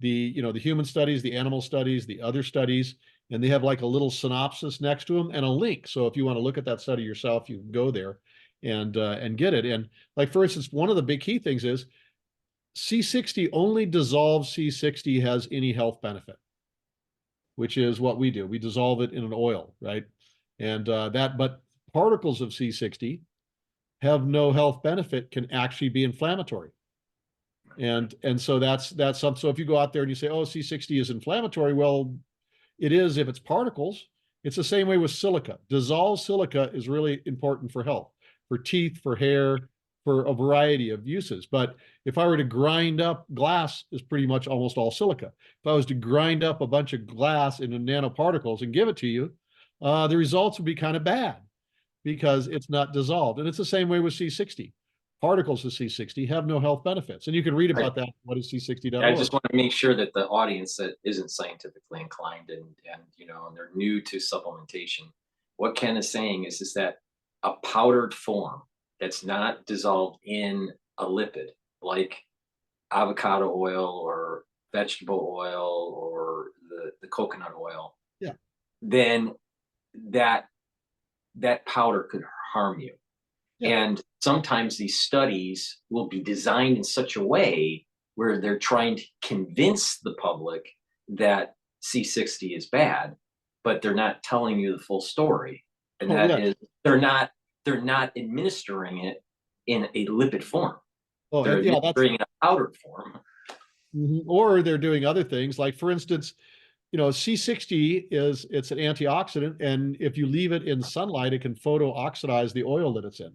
B: the human studies, the animal studies, the other studies, and they have like a little synopsis next to them and a link. So if you want to look at that study yourself, you can go there and get it. And like, for instance, one of the big key things is C60, only dissolved C60 has any health benefit, which is what we do. We dissolve it in an oil, right? And but particles of C60 have no health benefit, can actually be inflammatory. And so that's something. So if you go out there and you say, oh, C60 is inflammatory, well, it is if it's particles. It's the same way with silica. Dissolved silica is really important for health, for teeth, for hair, for a variety of uses. But if I were to grind up glass, is pretty much almost all silica. If I was to grind up a bunch of glass into nanoparticles and give it to you, the results would be kind of bad because it's not dissolved. And it's the same way with C60. Particles of C60 have no health benefits. And you can read about that. What is C60.org?
A: I just want to make sure that the audience that isn't scientifically inclined and and they're new to supplementation, what Ken is saying is that a powdered form that's not dissolved in a lipid like avocado oil or vegetable oil or the coconut oil,
B: Yeah.
A: then that powder could harm you.
B: Yeah.
A: And sometimes these studies will be designed in such a way where they're trying to convince the public that C60 is bad, but they're not telling you the full story. And
B: Oh,
A: that
B: yeah.
A: is they're not administering it in a lipid form.
B: Oh,
A: They're
B: yeah, that's
A: administering it in a powdered form.
B: or they're doing other things. Like, for instance, C60 it's an antioxidant, and if you leave it in sunlight, it can photo oxidize the oil that it's in.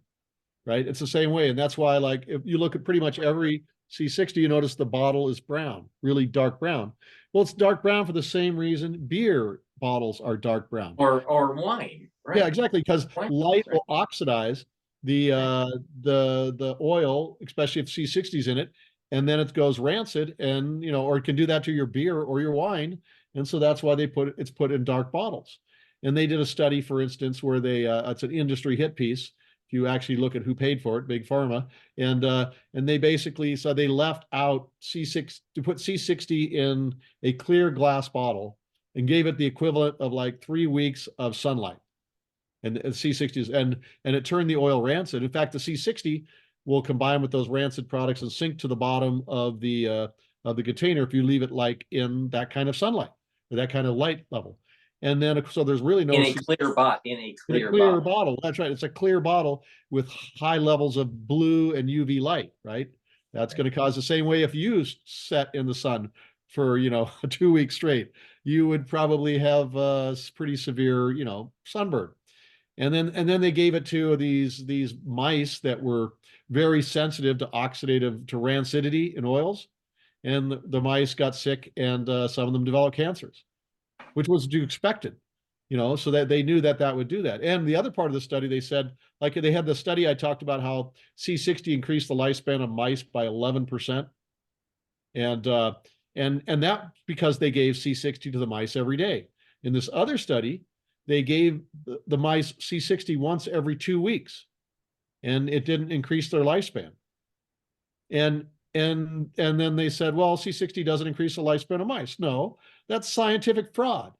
B: Right? It's the same way. And that's why, like, if you look at pretty much every C60, you notice the bottle is brown, really dark brown. Well, it's dark brown for the same reason beer bottles are dark brown.
A: Or wine, right?
B: Yeah, exactly, because
A: Wine,
B: light
A: right?
B: will oxidize the
A: Right.
B: the oil, especially if C60 is in it, and then it goes rancid, and or it can do that to your beer or your wine. And so that's why it's put in dark bottles. And they did a study, for instance, where it's an industry hit piece. If you actually look at who paid for it, Big Pharma, and they basically, so they left out C6 to put C60 in a clear glass bottle and gave it the equivalent of like 3 weeks of sunlight. And C60 is, and it turned the oil rancid. In fact, the C60 will combine with those rancid products and sink to the bottom of the container if you leave it like in that kind of sunlight or that kind of light level. And then so there's really no
A: In a clear bottle.
B: in a clear bottle. That's right. It's a clear bottle with high levels of blue and UV light, right? That's going to cause the same way if you sat in the sun for 2 weeks straight, you would probably have pretty severe sunburn. And then they gave it to these mice that were very sensitive to rancidity in oils, and the mice got sick, and some of them developed cancers, which was to be expected, so that they knew that would do that. And the other part of the study, they said, like, they had the study I talked about how C60 increased the lifespan of mice by 11%, and that because they gave C60 to the mice every day. In this other study, they gave the mice C60 once every 2 weeks, and it didn't increase their lifespan. And then they said, well, C60 doesn't increase the lifespan of mice. No, that's scientific fraud.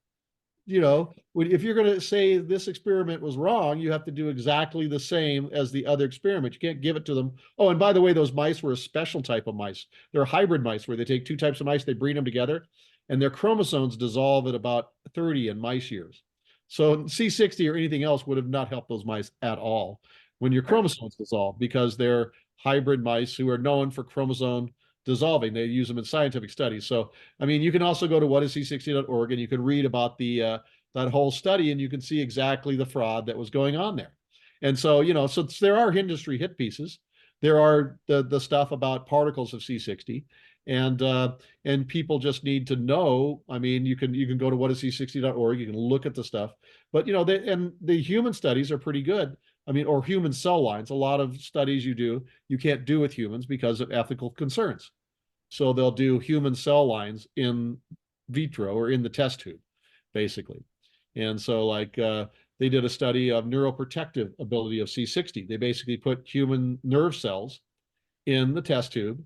B: If you're going to say this experiment was wrong, you have to do exactly the same as the other experiment. You can't give it to them. Oh, and by the way, those mice were a special type of mice. They're hybrid mice where they take two types of mice, they breed them together, and their chromosomes dissolve at about 30 in mice years. So C60 or anything else would have not helped those mice at all when your chromosomes dissolve, because they're hybrid mice who are known for chromosome dissolving. They use them in scientific studies. So, I mean, you can also go to whatisc60.org and you can read about that whole study, and you can see exactly the fraud that was going on there. And so, so there are industry hit pieces. There are the stuff about particles of C60, and people just need to know. I mean, you can go to whatisc60.org. You can look at the stuff, but the human studies are pretty good. I mean, or human cell lines. A lot of studies you can't do with humans because of ethical concerns. So they'll do human cell lines in vitro or in the test tube, basically. And so, like, they did a study of neuroprotective ability of C60. They basically put human nerve cells in the test tube,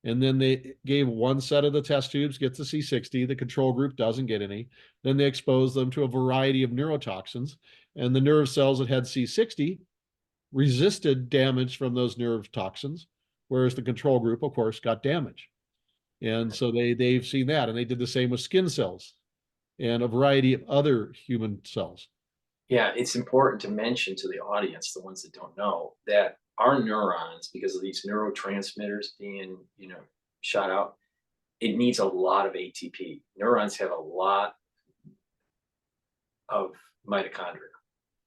B: and then they gave one set of the test tubes gets the C60, the control group doesn't get any. Then they exposed them to a variety of neurotoxins, and the nerve cells that had C60 resisted damage from those nerve toxins, whereas the control group, of course, got damage. And so they've seen that, and they did the same with skin cells and a variety of other human cells.
A: Yeah, it's important to mention to the audience, the ones that don't know, that our neurons, because of these neurotransmitters being, shot out, it needs a lot of ATP. Neurons have a lot of mitochondria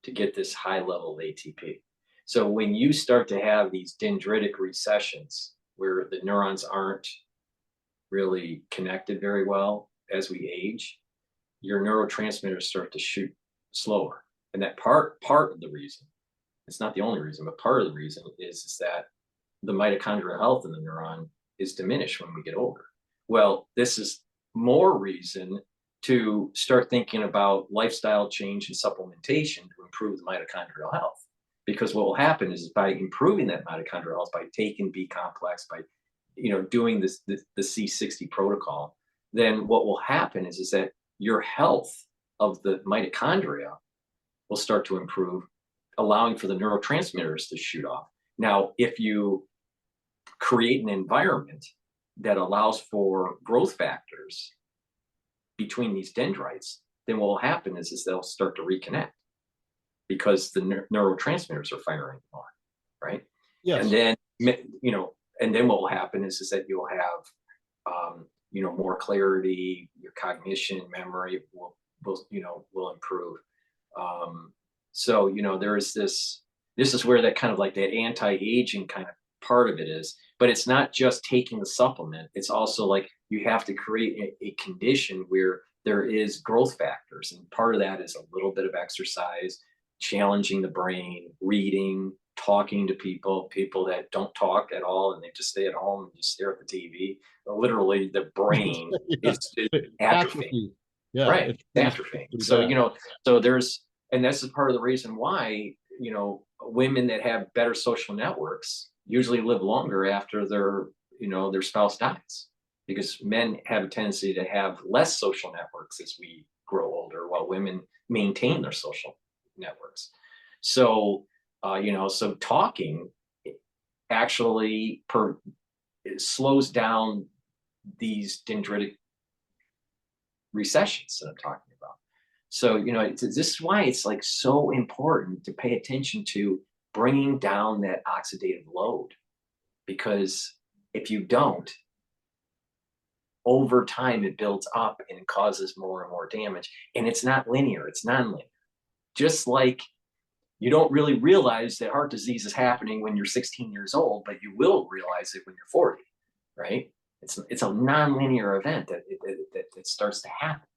A: to get this high level of ATP. So when you start to have these dendritic recessions where the neurons aren't really connected very well as we age, your neurotransmitters start to shoot slower. And that part of the reason, it's not the only reason, but part of the reason is that the mitochondrial health in the neuron is diminished when we get older. Well, this is more reason to start thinking about lifestyle change and supplementation to improve the mitochondrial health. Because what will happen is by improving that mitochondrial health, by taking B complex, by doing the C60 protocol, then what will happen is that your health of the mitochondria will start to improve, allowing for the neurotransmitters to shoot off. Now, if you create an environment that allows for growth factors between these dendrites, then what will happen is they'll start to reconnect because the neurotransmitters are firing on, right?
B: Yes.
A: And then, and then what will happen is that you'll have, more clarity, your cognition, memory will improve. So, there is this is where that kind of like that anti-aging kind of part of it is, but it's not just taking the supplement. It's also like you have to create a condition where there is growth factors. And part of that is a little bit of exercise, challenging the brain, reading, talking to people that don't talk at all and they just stay at home and just stare at the TV. Literally, the brain is atrophying.
B: Yeah,
A: right, atrophying. So
B: bad.
A: so and that's part of the reason why women that have better social networks usually live longer after their spouse dies, because men have a tendency to have less social networks as we grow older, while women maintain their social networks. So so talking actually slows down these dendritic recessions that I'm talking about. So, this is why it's like so important to pay attention to bringing down that oxidative load, because if you don't, over time it builds up and it causes more and more damage. And it's not linear, it's nonlinear. Just like you don't really realize that heart disease is happening when you're 16 years old, but you will realize it when you're 40, right? It's a nonlinear event that starts to happen,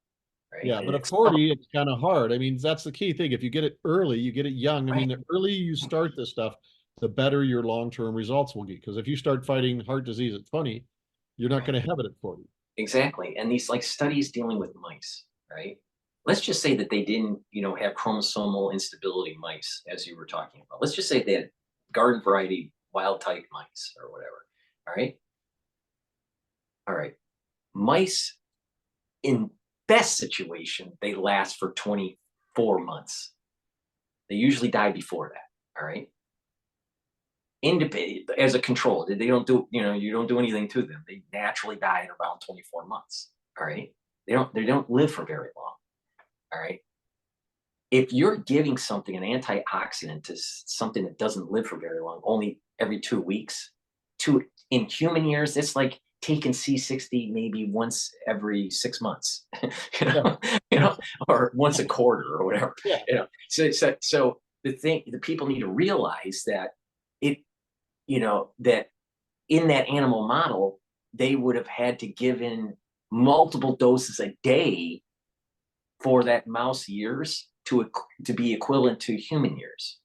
A: right?
B: Yeah,
A: And
B: but at 40, it's kind of hard. I mean, that's the key thing. If you get it early, you get it young. I mean, the earlier you start this stuff, the better your long-term results will get. Because if you start fighting heart disease at 20, you're not going to have it at 40.
A: Exactly. And these like studies dealing with mice, right? Let's just say that they didn't, have chromosomal instability mice, as you were talking about. Let's just say they had garden variety wild type mice or whatever. All right. All right. Mice, in best situation, they last for 24 months. They usually die before that. All right. Independent as a control, they don't do, you don't do anything to them. They naturally die at around 24 months. All right. They don't live for very long. All right. If you're giving something, an antioxidant, to something that doesn't live for very long, only every 2 weeks, in human years, it's like taking C60 maybe once every 6 months, or once a quarter or whatever.
B: Yeah.
A: So the people need to realize that that in that animal model, they would have had to give in multiple doses a day for that mouse years to be equivalent to human years.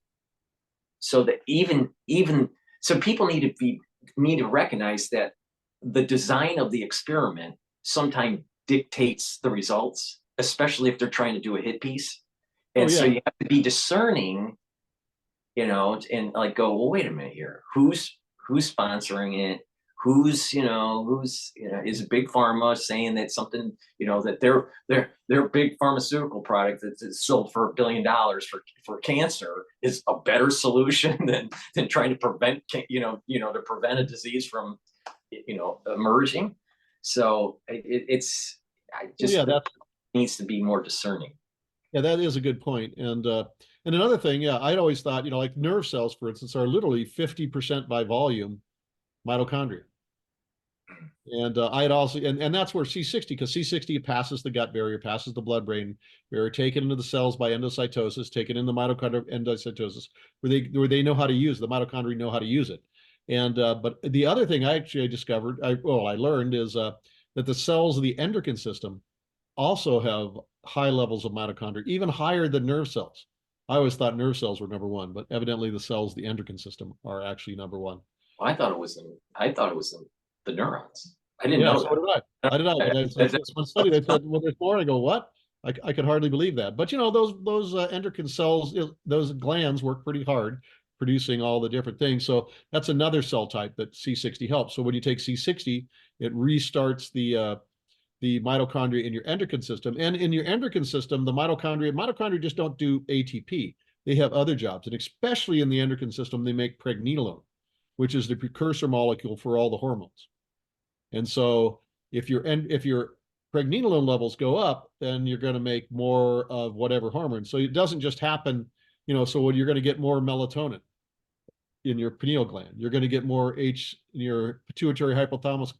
A: So that even so people need to recognize that the design of the experiment sometimes dictates the results, especially if they're trying to do a hit piece.
B: Oh
A: And so
B: yeah.
A: you have to be discerning, and like go, well, wait a minute here. Who's sponsoring it? Is a big pharma saying that something, that their big pharmaceutical product that's sold for $1 billion for cancer is a better solution than trying to prevent, to prevent a disease from, emerging. So I
B: Well,
A: just
B: yeah,
A: think
B: that's
A: it needs to be more discerning.
B: yeah, that is a good point. And another thing, yeah, I'd always thought, like nerve cells, for instance, are literally 50% by volume mitochondria. And I had also, and that's where C60, because C60 passes the gut barrier, passes the blood-brain barrier, taken into the cells by endocytosis, taken in the mitochondrial endocytosis, where they know how to use the mitochondria, know how to use it. And but the other thing I discovered, I learned is that the cells of the endocrine system also have high levels of mitochondria, even higher than nerve cells. I always thought nerve cells were number one, but evidently the cells of the endocrine system are actually number one.
A: I thought it was in the neurons. I didn't
B: Yeah,
A: know
B: so did I. I did not, but that's one study. They said, well, there's more. I go, what? I could hardly believe that. But those endocrine cells, those glands work pretty hard producing all the different things. So that's another cell type that C60 helps. So when you take C60, it restarts the mitochondria in your endocrine system. And in your endocrine system, the mitochondria just don't do ATP. They have other jobs. And especially in the endocrine system, they make pregnenolone, which is the precursor molecule for all the hormones. And so if your pregnenolone levels go up, then you're going to make more of whatever hormone. So it doesn't just happen, so you're going to get more melatonin in your pineal gland. You're going to get more H in your pituitary hypothalamus.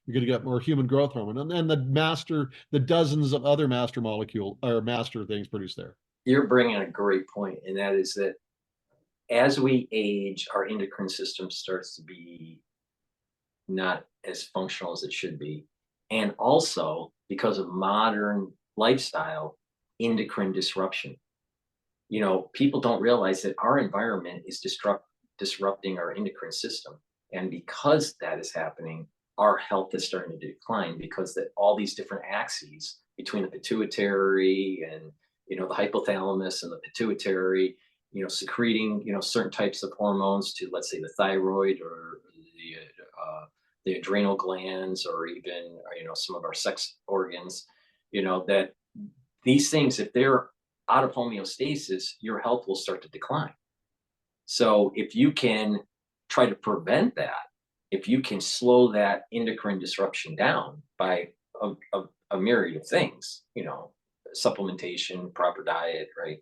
B: You're going to get more human growth hormone. And then the dozens of other master molecule or master things produced there.
A: You're bringing a great point, and that is that as we age, our endocrine system starts to be not as functional as it should be. And also because of modern lifestyle, endocrine disruption. People don't realize that our environment is disrupting our endocrine system. And because that is happening, our health is starting to decline because that all these different axes between the pituitary and the hypothalamus and the pituitary, secreting certain types of hormones to, let's say, the thyroid or the adrenal glands, or even some of our sex organs, that these things, if they're out of homeostasis, your health will start to decline. So if you can try to prevent that, if you can slow that endocrine disruption down by a myriad of things, supplementation, proper diet, right,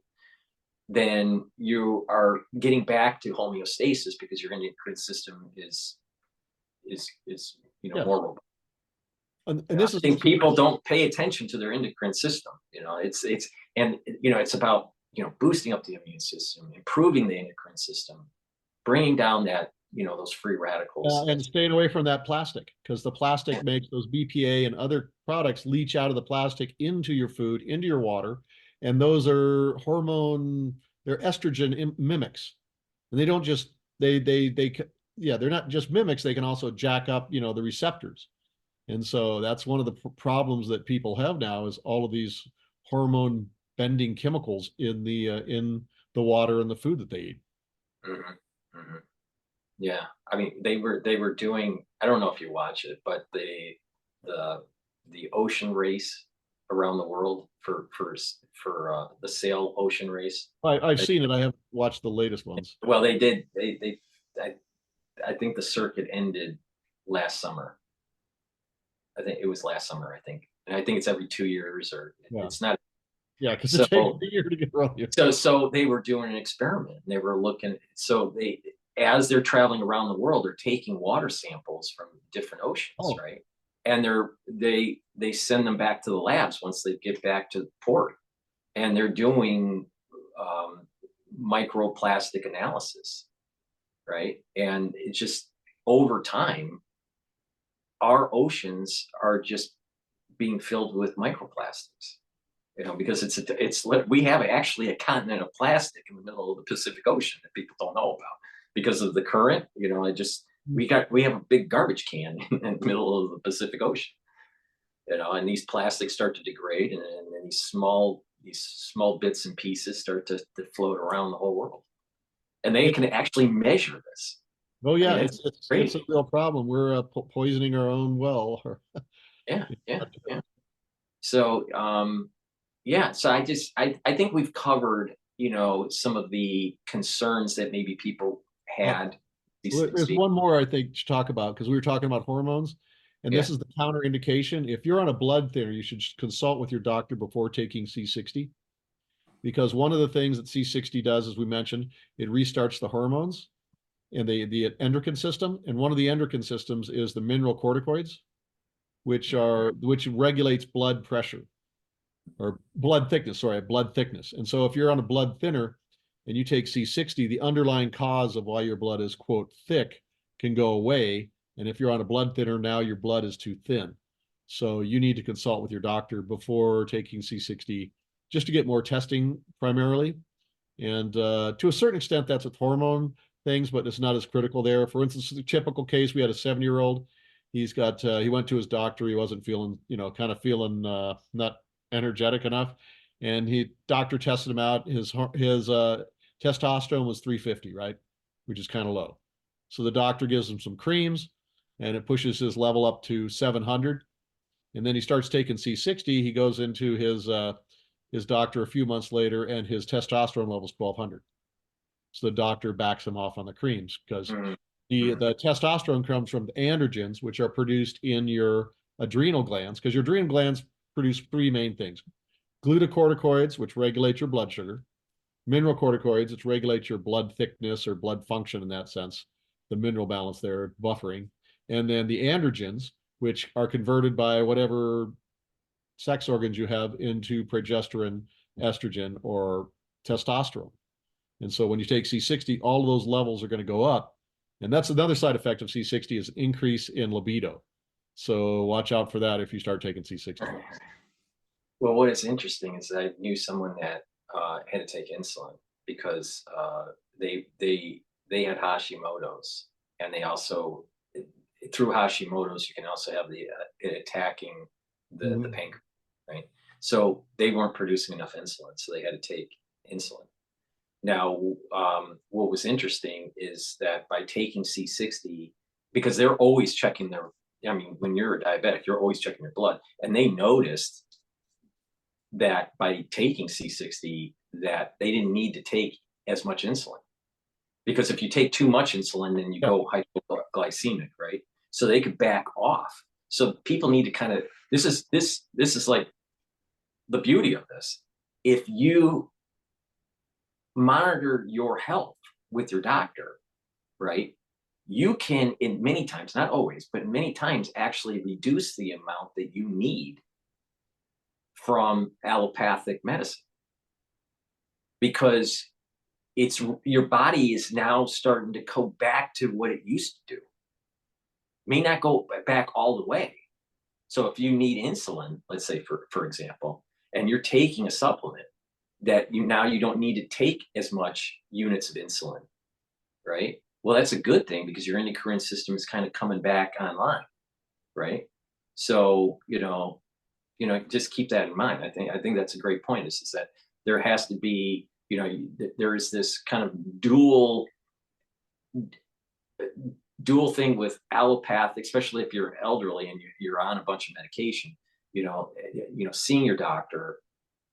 A: then you are getting back to homeostasis because your endocrine system is
B: Yeah.
A: more robust.
B: And this
A: I
B: is
A: think people don't pay attention to their endocrine system. It's about boosting up the immune system, improving the endocrine system, bringing down that those free radicals.
B: and staying away from that plastic, because the plastic
A: Yeah.
B: makes those BPA and other products leach out of the plastic into your food, into your water, and those are they're estrogen mimics, and they don't just yeah, they're not just mimics. They can also jack up the receptors, and so that's one of the problems that people have now is all of these hormone bending chemicals in the water and the food that they eat.
A: Mhm, mhm. Yeah, I mean, they were doing. I don't know if you watch it, but the the ocean race around the world for the sail ocean race.
B: I've
A: They,
B: seen it. I haven't watched the latest ones.
A: well, they did. I, I think the circuit ended last summer. I think it was last summer. I think, and I think it's every 2 years, or
B: Yeah,
A: it's not.
B: yeah, because it takes
A: So
B: a year to get around you.
A: so they were doing an experiment. And they were looking. So as they're traveling around the world, they're taking water samples from different oceans,
B: Oh,
A: right? And they send them back to the labs once they get back to port, and they're doing um, microplastic analysis, right? And it's just over time, our oceans are just being filled with microplastics. Because we have actually a continent of plastic in the middle of the Pacific Ocean that people don't know about because of the current. We have a big garbage can in the middle of the Pacific Ocean. And these plastics start to degrade, and these small these small bits and pieces start to float around the whole world, and they
B: Yeah.
A: can actually measure this.
B: Oh
A: I mean,
B: yeah,
A: that's
B: it's a
A: crazy.
B: real problem. We're poisoning our own well.
A: Yeah, yeah, yeah. So, yeah, so I think we've covered, some of the concerns that maybe people
B: Uh,
A: had.
B: there's
A: Steve.
B: one more I think to talk about because we were talking about hormones, and this
A: Yeah.
B: is the counterindication. If you're on a blood thinner, you should consult with your doctor before taking C60 because one of the things that C60 does, as we mentioned, it restarts the hormones and the endocrine system, and one of the endocrine systems is the mineral corticoids, which regulates blood pressure or blood thickness, sorry, blood thickness. And so if you're on a blood thinner and you take C60, the underlying cause of why your blood is, quote, thick can go away. And if you're on a blood thinner, now your blood is too thin. So you need to consult with your doctor before taking C60 just to get more testing primarily. And to a certain extent, that's with hormone things, but it's not as critical there. For instance, the typical case, we had a 7-year-old. He went to his doctor. He wasn't feeling, kind of feeling not energetic enough. And doctor tested him out. His testosterone was 350, right? Which is kind of low. So the doctor gives him some creams and it pushes his level up to 700. And then he starts taking C60. He goes into his doctor a few months later and his testosterone level is 1200. So the doctor backs him off on the creams because
A: Mhm, mhm,
B: the testosterone comes from the androgens, which are produced in your adrenal glands, because your adrenal glands produce three main things: glucocorticoids, which regulate your blood sugar; mineral corticoids, which regulate your blood thickness or blood function in that sense, the mineral balance there, buffering; and then the androgens, which are converted by whatever sex organs you have into progesterone, estrogen, or testosterone. And so when you take C60, all of those levels are going to go up. And that's another side effect of C60 is an increase in libido. So watch out for that if you start taking C60.
A: mhm. Well, what is interesting is I knew someone that had to take insulin because they had Hashimoto's, and they also through Hashimoto's you can also have it attacking the
B: Mhm.
A: pancreas, right? So they weren't producing enough insulin, so they had to take insulin. Now, what was interesting is that by taking C60, because they're always checking their, I mean, when you're a diabetic, you're always checking your blood, and they noticed that by taking C60 that they didn't need to take as much insulin. Because if you take too much insulin, then you
B: Yeah.
A: go hypoglycemic, right? So they could back off. So people need to kind of this is like the beauty of this. If you monitor your health with your doctor, right? You can in many times, not always, but many times actually reduce the amount that you need from allopathic medicine because it's your body is now starting to go back to what it used to do. May not go back all the way. So if you need insulin, let's say for example, and you're taking a supplement that you don't need to take as much units of insulin, right? Well, that's a good thing because your endocrine system is kind of coming back online, right? So, just keep that in mind. I think that's a great point. Is that there has to be, there is this kind of dual thing with allopathic, especially if you're elderly and you're on a bunch of medication. Seeing your doctor,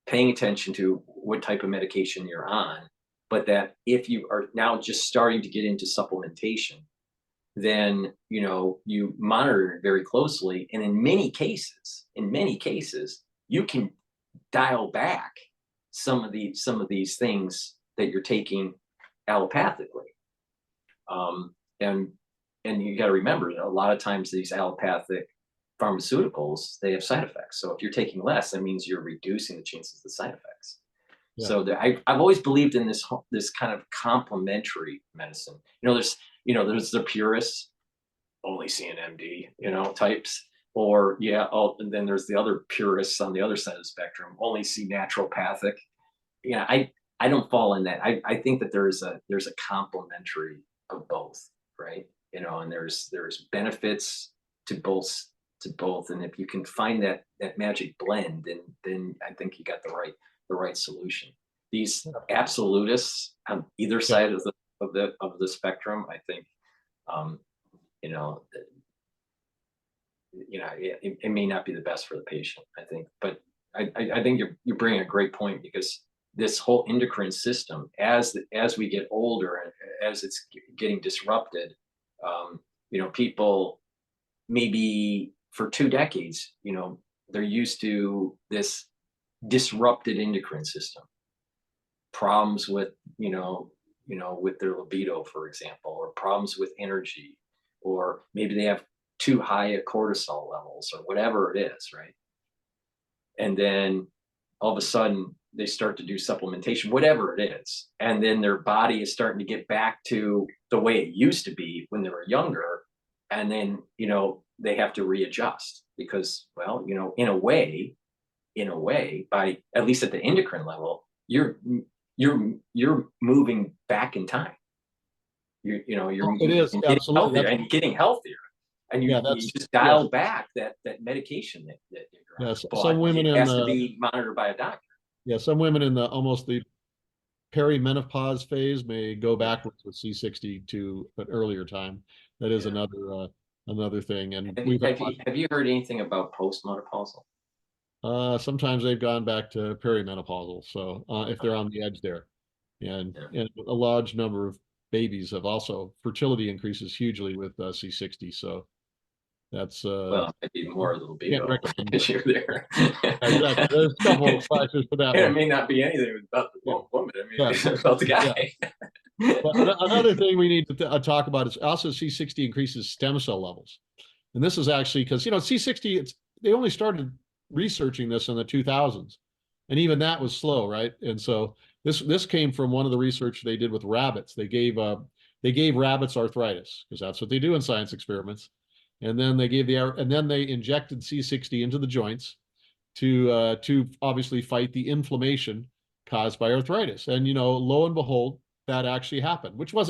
A: paying attention to what type of medication you're on, but that if you are now just starting to get into supplementation, then you monitor it very closely, and in many cases you can dial back some of these things that you're taking allopathically. Um, and and you got to remember that a lot of times these allopathic pharmaceuticals, they have side effects. So if you're taking less, that means you're reducing the chances of the side effects.
B: Yeah.
A: So I've always believed in this kind of complementary medicine. There's the purists, only seeing MD, types, or yeah, and then there's the other purists on the other side of the spectrum, only see naturopathic. I don't fall in that. I think that there's a complementary of both, right? And there's benefits to both, and if you can find that magic blend, then I think you got the the right solution. These absolutists on either side of the spectrum, I think, um, you know, it may not be the best for the patient, I think. But I think you're bringing a great point, because this whole endocrine system, as we get older and as it's getting disrupted, people maybe for 2 decades, they're used to this disrupted endocrine system, problems with with their libido, for example, or problems with energy, or maybe they have too high a cortisol levels or whatever it is, right? And then all of a sudden they start to do supplementation, whatever it is, and then their body is starting to get back to the way it used to be when they were younger, and then they have to readjust, because, well, in a way, by at least at the endocrine level, you're moving back in time. You're
B: It is
A: getting
B: absolutely.
A: healthier and getting healthier, and
B: Yeah,
A: you just dial back that medication that you're on.
B: yes.
A: But
B: Some women
A: it
B: in
A: has to
B: the
A: be monitored by a doctor.
B: some women in the almost the perimenopause phase may go
A: Yeah.
B: backwards with C60 to an earlier time. That is
A: Yeah.
B: another thing. And
A: Have you,
B: we've had
A: have you have you heard anything about postmenopausal?
B: sometimes they've gone back to perimenopausal. So if they're on the edge there, and
A: Yeah.
B: and a large number of babies have also fertility increases hugely with C60. So that's
A: Well, maybe more a little
B: can't
A: libido
B: recommend.
A: issue there.
B: Exactly. There's a couple of factors for that
A: And it
B: one.
A: may not be anything about the
B: Yeah,
A: woman. I mean,
B: yeah,
A: it's about the
B: yeah.
A: guy.
B: But another thing we need to talk about is also C60 increases stem cell levels. And this is actually because, C60, they only started researching this in the 2000s. And even that was slow, right? And so this came from one of the research they did with rabbits. They gave rabbits arthritis, because that's what they do in science experiments. And then they injected C60 into the joints to obviously fight the inflammation caused by arthritis. And lo and behold, that actually happened, which was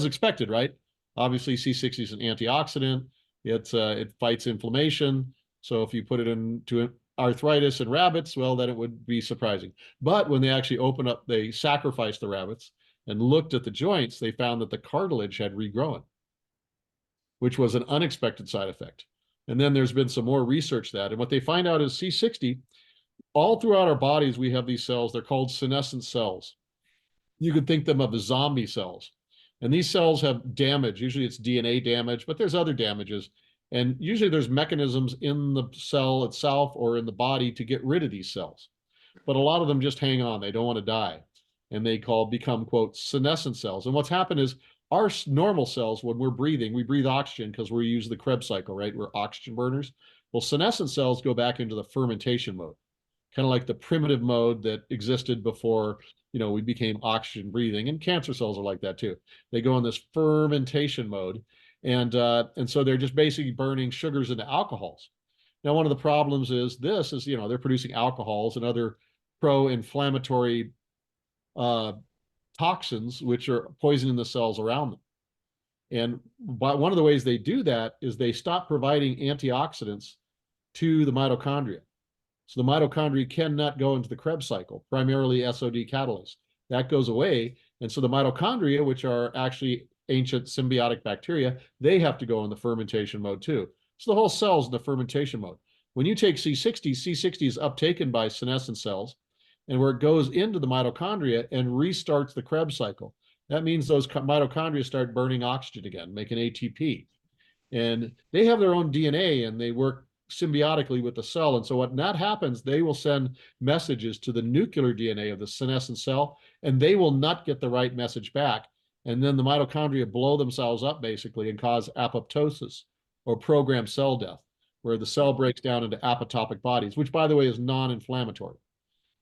B: expected, right? Obviously, C60 is an antioxidant. It fights inflammation. So if you put it into arthritis in rabbits, well, then it would be surprising. But when they sacrificed the rabbits and looked at the joints, they found that the cartilage had regrown, which was an unexpected side effect. And then there's been some more research and what they find out is C60, all throughout our bodies, we have these cells. They're called senescent cells. You could think them of as zombie cells. And these cells have damage. Usually it's DNA damage, but there's other damages. And usually there's mechanisms in the cell itself or in the body to get rid of these cells. But a lot of them just hang on. They don't want to die. And they become, quote, senescent cells. And what's happened is our normal cells, when we're breathing, we breathe oxygen because we use the Krebs cycle, right? We're oxygen burners. Well, senescent cells go back into the fermentation mode, kind of like the primitive mode that existed before, we became oxygen breathing. And cancer cells are like that too. They go in this fermentation mode. And so they're just basically burning sugars into alcohols. Now, one of the problems is they're producing alcohols and other pro-inflammatory toxins, which are poisoning the cells around them. And one of the ways they do that is they stop providing antioxidants to the mitochondria. So the mitochondria cannot go into the Krebs cycle, primarily SOD catalyst. That goes away. And so the mitochondria, which are actually ancient symbiotic bacteria, they have to go in the fermentation mode too. So the whole cell's in the fermentation mode. When you take C60, C60 is uptaken by senescent cells, and where it goes into the mitochondria and restarts the Krebs cycle. That means those mitochondria start burning oxygen again, making ATP. And they have their own DNA and they work symbiotically with the cell. And so when that happens, they will send messages to the nuclear DNA of the senescent cell, and they will not get the right message back. And then the mitochondria blow themselves up basically and cause apoptosis, or programmed cell death, where the cell breaks down into apoptotic bodies, which, by the way, is non-inflammatory.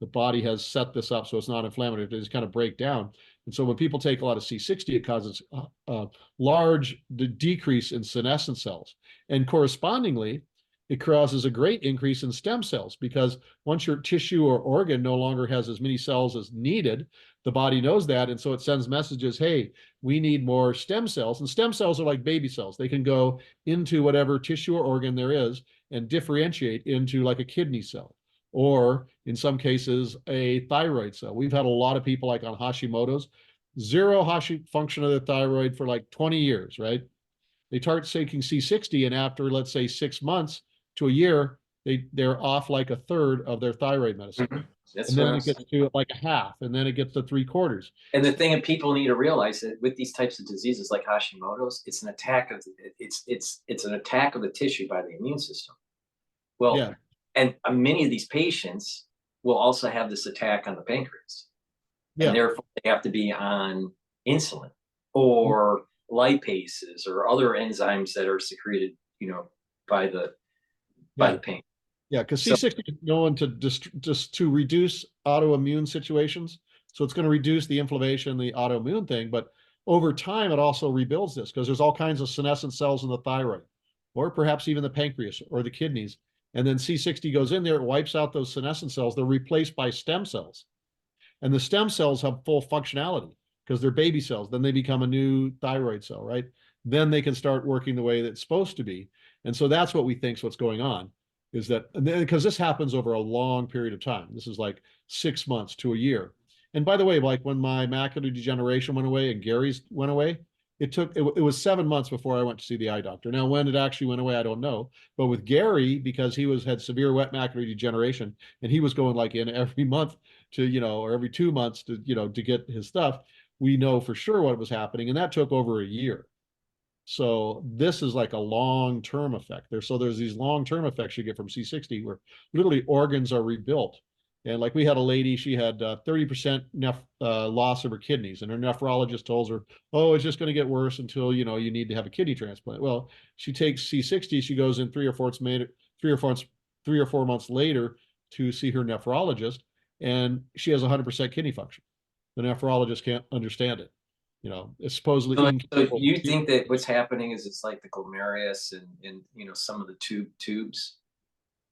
B: The body has set this up so it's not inflammatory. They just kind of break down. And so when people take a lot of C60, it causes a large decrease in senescent cells. And correspondingly, it causes a great increase in stem cells, because once your tissue or organ no longer has as many cells as needed, the body knows that. And so it sends messages, hey, we need more stem cells. And stem cells are like baby cells. They can go into whatever tissue or organ there is and differentiate into like a kidney cell or in some cases, a thyroid cell. We've had a lot of people like on Hashimoto's, zero function of the thyroid for like 20 years, right? They start taking C60, and after, let's say, 6 months to a year, they're off like a third of their thyroid medicine.
A: That's
B: And
A: what
B: then
A: I'm
B: it gets
A: saying.
B: to like a half, and then it gets to 3/4.
A: And the thing that people need to realize that with these types of diseases like Hashimoto's, it's an attack of it's an attack of the tissue by the immune system. Well,
B: Yeah,
A: and many of these patients will also have this attack on the pancreas, and
B: yeah.
A: therefore they have to be on insulin or lipases or other enzymes that are secreted, by the
B: Yeah.
A: pancreas.
B: Yeah, because
A: So
B: C60 is known to just to reduce autoimmune situations. So it's going to reduce the inflammation, the autoimmune thing, but over time it also rebuilds this because there's all kinds of senescent cells in the thyroid, or perhaps even the pancreas or the kidneys. And then C60 goes in there, it wipes out those senescent cells. They're replaced by stem cells. And the stem cells have full functionality because they're baby cells. Then they become a new thyroid cell, right? Then they can start working the way that it's supposed to be. And so that's what we think is what's going on, is that because this happens over a long period of time. This is like 6 months to a year. And by the way, like when my macular degeneration went away and Gary's went away, it was 7 months before I went to see the eye doctor. Now, when it actually went away, I don't know. But with Gary, because he had severe wet macular degeneration, and he was going like in every month to, or every 2 months to, to get his stuff, we know for sure what was happening. And that took over a year. So this is like a long-term effect there. So there's these long-term effects you get from C60 where literally organs are rebuilt. And like we had a lady, she had 30% loss of her kidneys, and her nephrologist tells her, "Oh, it's just going to get worse until you need to have a kidney transplant." Well, she takes C60, she goes in 3 or 4 months later to see her nephrologist, and she has 100% kidney function. The nephrologist can't understand it. It's supposedly
A: so
B: incapable.
A: you think that what's happening is it's like the glomerulus and some of the tubes,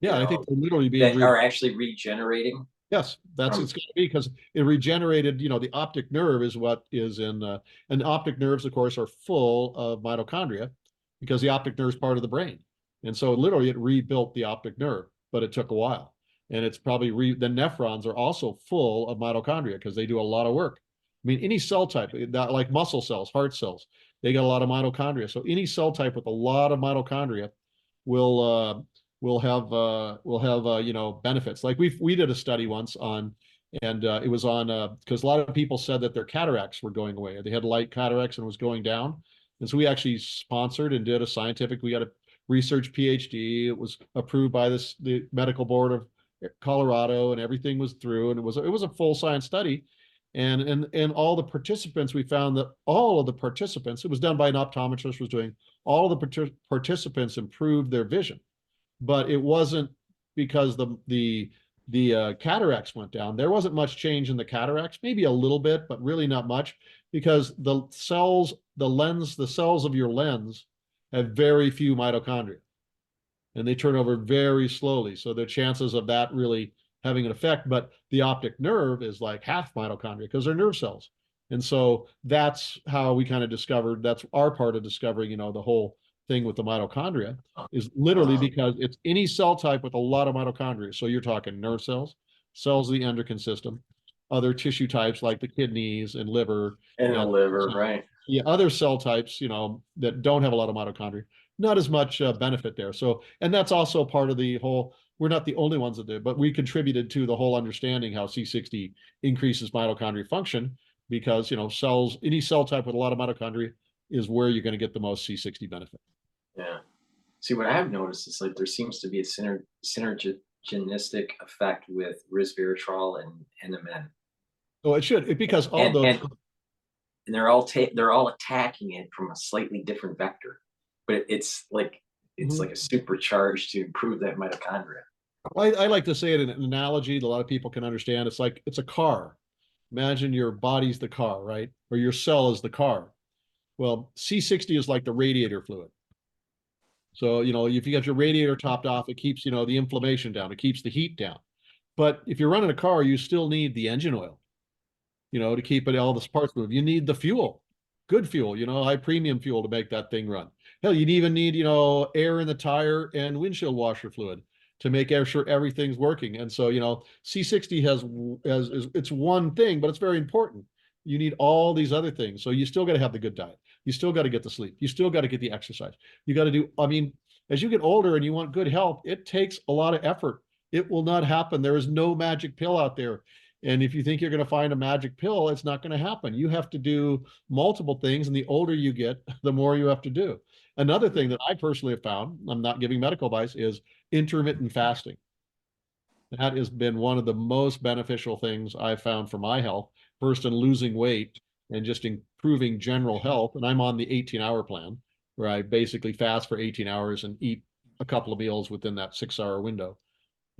B: Yeah, I think they're literally being
A: that are actually regenerating
B: yes, that's
A: from.
B: it's going to be because it regenerated. The optic nerve is what is in, and optic nerves, of course, are full of mitochondria because the optic nerve is part of the brain, and so literally it rebuilt the optic nerve, but it took a while, and it's probably the nephrons are also full of mitochondria because they do a lot of work. I mean, any cell type, like muscle cells, heart cells, they got a lot of mitochondria. So any cell type with a lot of mitochondria will will have benefits. Like we did a study once on, and it was on because a lot of people said that their cataracts were going away. They had light cataracts and it was going down, and so we actually sponsored and did a scientific. We got a research PhD. It was approved by the medical board of Colorado, and everything was through, and it was a full science study. And all the participants, we found that all of the participants, it was done by an optometrist, was doing all of the participants improved their vision, but it wasn't because the cataracts went down. There wasn't much change in the cataracts, maybe a little bit, but really not much, because the cells of your lens have very few mitochondria, and they turn over very slowly. So the chances of that really having an effect, but the optic nerve is like half mitochondria because they're nerve cells. And so that's how we kind of discovered, that's our part of discovering, the whole thing with the mitochondria is literally
A: um,
B: because it's any cell type with a lot of mitochondria. So you're talking nerve cells, cells of the endocrine system, other tissue types like the kidneys and liver,
A: in the
B: and
A: liver, right?
B: the other cell types, that don't have a lot of mitochondria, not as much benefit there. So, and that's also part of the whole, we're not the only ones that did, but we contributed to the whole understanding how C60 increases mitochondria function because, cells, any cell type with a lot of mitochondria is where you're going to get the most C60 benefit.
A: Yeah. See, what I've noticed is like there seems to be a synergistic effect with resveratrol and NMN,
B: So it should, because all
A: and
B: those,
A: and and they're all attacking it from a slightly different vector, but it's
B: Mhm.
A: like a supercharge to improve that mitochondria.
B: I like to say it in an analogy that a lot of people can understand. It's like it's a car. Imagine your body's the car, right? Or your cell is the car. Well, C60 is like the radiator fluid. So, if you got your radiator topped off, it keeps, the inflammation down, it keeps the heat down. But if you're running a car, you still need the engine oil, to keep it all the parts move. You need the fuel, good fuel, high premium fuel to make that thing run. Hell, you'd even need, air in the tire and windshield washer fluid to make sure everything's working. And so, C60 has it's one thing, but it's very important. You need all these other things. So you still got to have the good diet. You still got to get the sleep. You still got to get the exercise. You got to do, I mean, as you get older and you want good health, it takes a lot of effort. It will not happen. There is no magic pill out there. And if you think you're going to find a magic pill, it's not going to happen. You have to do multiple things. And the older you get, the more you have to do. Another thing that I personally have found, I'm not giving medical advice, is intermittent fasting. That has been one of the most beneficial things I've found for my health. First, in losing weight and just improving general health. And I'm on the 18-hour plan, where I basically fast for 18 hours and eat a couple of meals within that 6-hour window.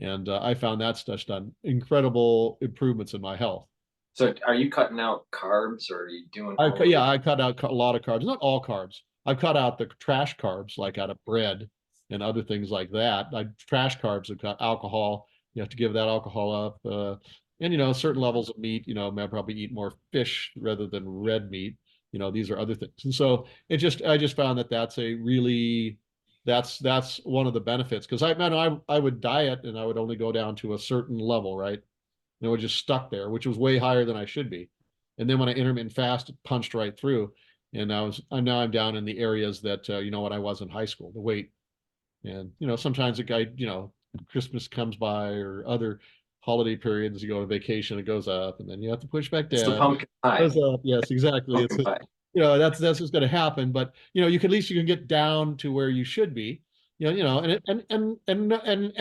B: And I found that's just done incredible improvements in my health.
A: So are you cutting out carbs, or are you doing?
B: Yeah, I cut out a lot of carbs, not all carbs. I've cut out the trash carbs, like out of bread and other things like that. Trash carbs have got alcohol. You have to give that alcohol up. And certain levels of meat, I probably eat more fish rather than red meat. These are other things. And so I just found that that's one of the benefits, because I would diet and I would only go down to a certain level, right? And I was just stuck there, which was way higher than I should be. And then when I intermittent fast, it punched right through. And I'm down in the areas that, when I was in high school, the weight. And, sometimes Christmas comes by or other holiday periods, you go on vacation, it goes up, and then you have to push back down.
A: It's the pumpkin pie.
B: It goes up. Yes, exactly. That's just going to happen. But, at least you can get down to where you should be, and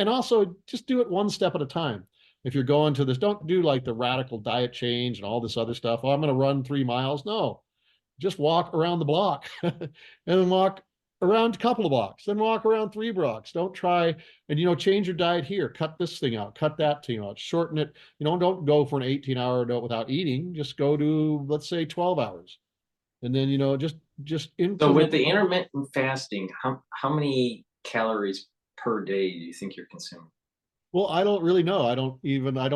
B: also just do it one step at a time. If you're going to this, don't do like the radical diet change and all this other stuff. Oh, I'm going to run 3 miles. No, just walk around the block and then walk around a couple of blocks, then walk around 3 blocks. Don't try and, change your diet here, cut this thing out, cut that thing out, shorten it. Don't go for an 18-hour without eating. Just go to, let's say, 12 hours. And then, just
A: So with the intermittent fasting, how many calories per day do you think you're consuming?
B: Well, I don't really know. I don't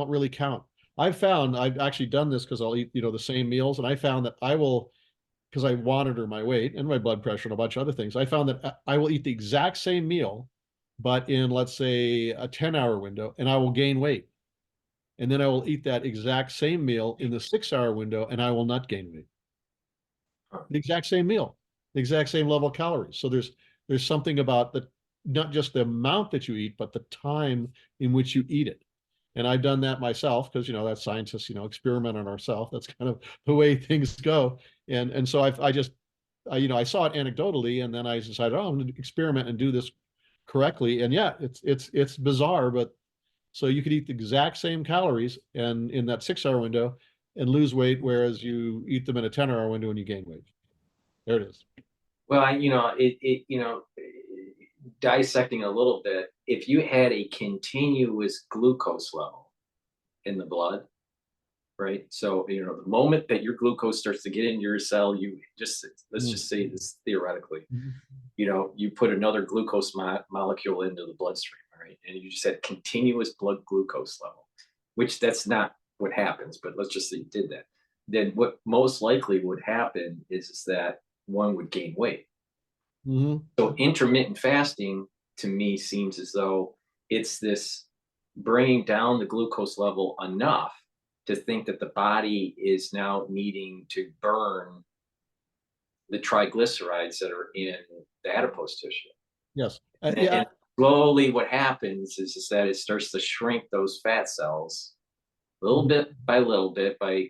B: really count. I've actually done this because I'll eat, the same meals. And I found that because I monitor my weight and my blood pressure and a bunch of other things, I found that I will eat the exact same meal, but in, let's say, a 10-hour window, and I will gain weight. And then I will eat that exact same meal in the 6-hour window, and I will not gain weight. The exact same meal, the exact same level of calories. So there's something about not just the amount that you eat, but the time in which you eat it. And I've done that myself because, that's scientists, experiment on ourselves. That's kind of the way things go. And so I saw it anecdotally, and then I decided, I'm going to experiment and do this correctly. And yeah, it's bizarre, but so you could eat the exact same calories and in that 6-hour window and lose weight, whereas you eat them in a 10-hour window and you gain weight. There it is.
A: Well, dissecting a little bit, if you had a continuous glucose level in the blood, right? So, the moment that your glucose starts to get into your cell, let's just say this theoretically, you put another glucose molecule into the bloodstream, right? And you just had continuous blood glucose level, which that's not what happens, but let's just say you did that. Then what most likely would happen is that one would gain weight. So intermittent fasting to me seems as though it's this bringing down the glucose level enough to think that the body is now needing to burn the triglycerides that are in the adipose tissue.
B: Yes.
A: And slowly what happens is that it starts to shrink those fat cells little bit by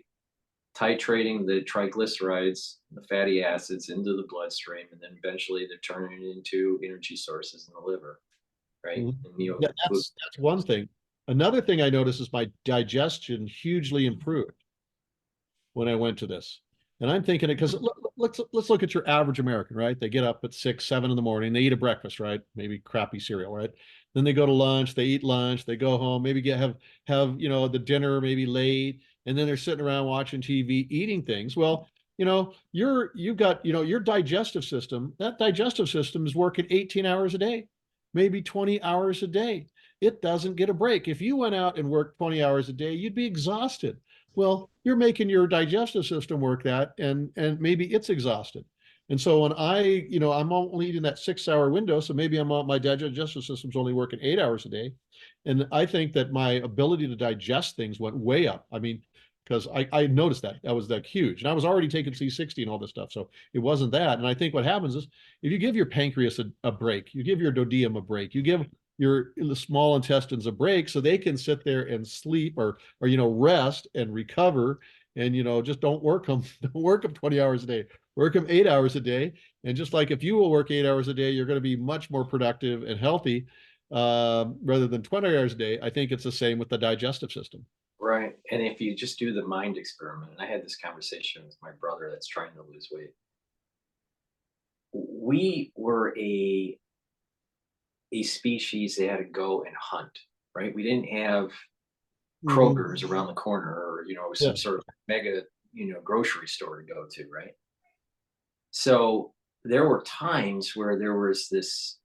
A: titrating the triglycerides, the fatty acids into the bloodstream, and then eventually they're turning it into energy sources in the liver, right?
B: Yeah, that's one thing. Another thing I noticed is my digestion hugely improved when I went to this. And I'm thinking it because let's look at your average American, right? They get up at 6, 7 in the morning, they eat a breakfast, right? Maybe crappy cereal, right? Then they go to lunch, they eat lunch, they go home, maybe have the dinner maybe late, and then they're sitting around watching TV, eating things. Well, you've got your digestive system. That digestive system is working 18 hours a day, maybe 20 hours a day. It doesn't get a break. If you went out and worked 20 hours a day, you'd be exhausted. Well, you're making your digestive system work that, and maybe it's exhausted. And so when I'm only eating that 6 hour window, so maybe my digestive system's only working 8 hours a day. And I think that my ability to digest things went way up. I mean, because I noticed that was like huge. And I was already taking C60 and all this stuff. So it wasn't that. And I think what happens is if you give your pancreas a break, you give your duodenum a break, you give the small intestines a break so they can sit there and sleep or rest and recover and just don't work them don't work them 20 hours a day, work them 8 hours a day. And just like if you will work 8 hours a day, you're going to be much more productive and healthy rather than 20 hours a day. I think it's the same with the digestive system.
A: Right. And if you just do the mind experiment, and I had this conversation with my brother that's trying to lose weight. We were a species that had to go and hunt, right? We didn't have Kroger's around the corner, or
B: Yeah.
A: some sort of mega grocery store to go to, right? So there were times where there was this,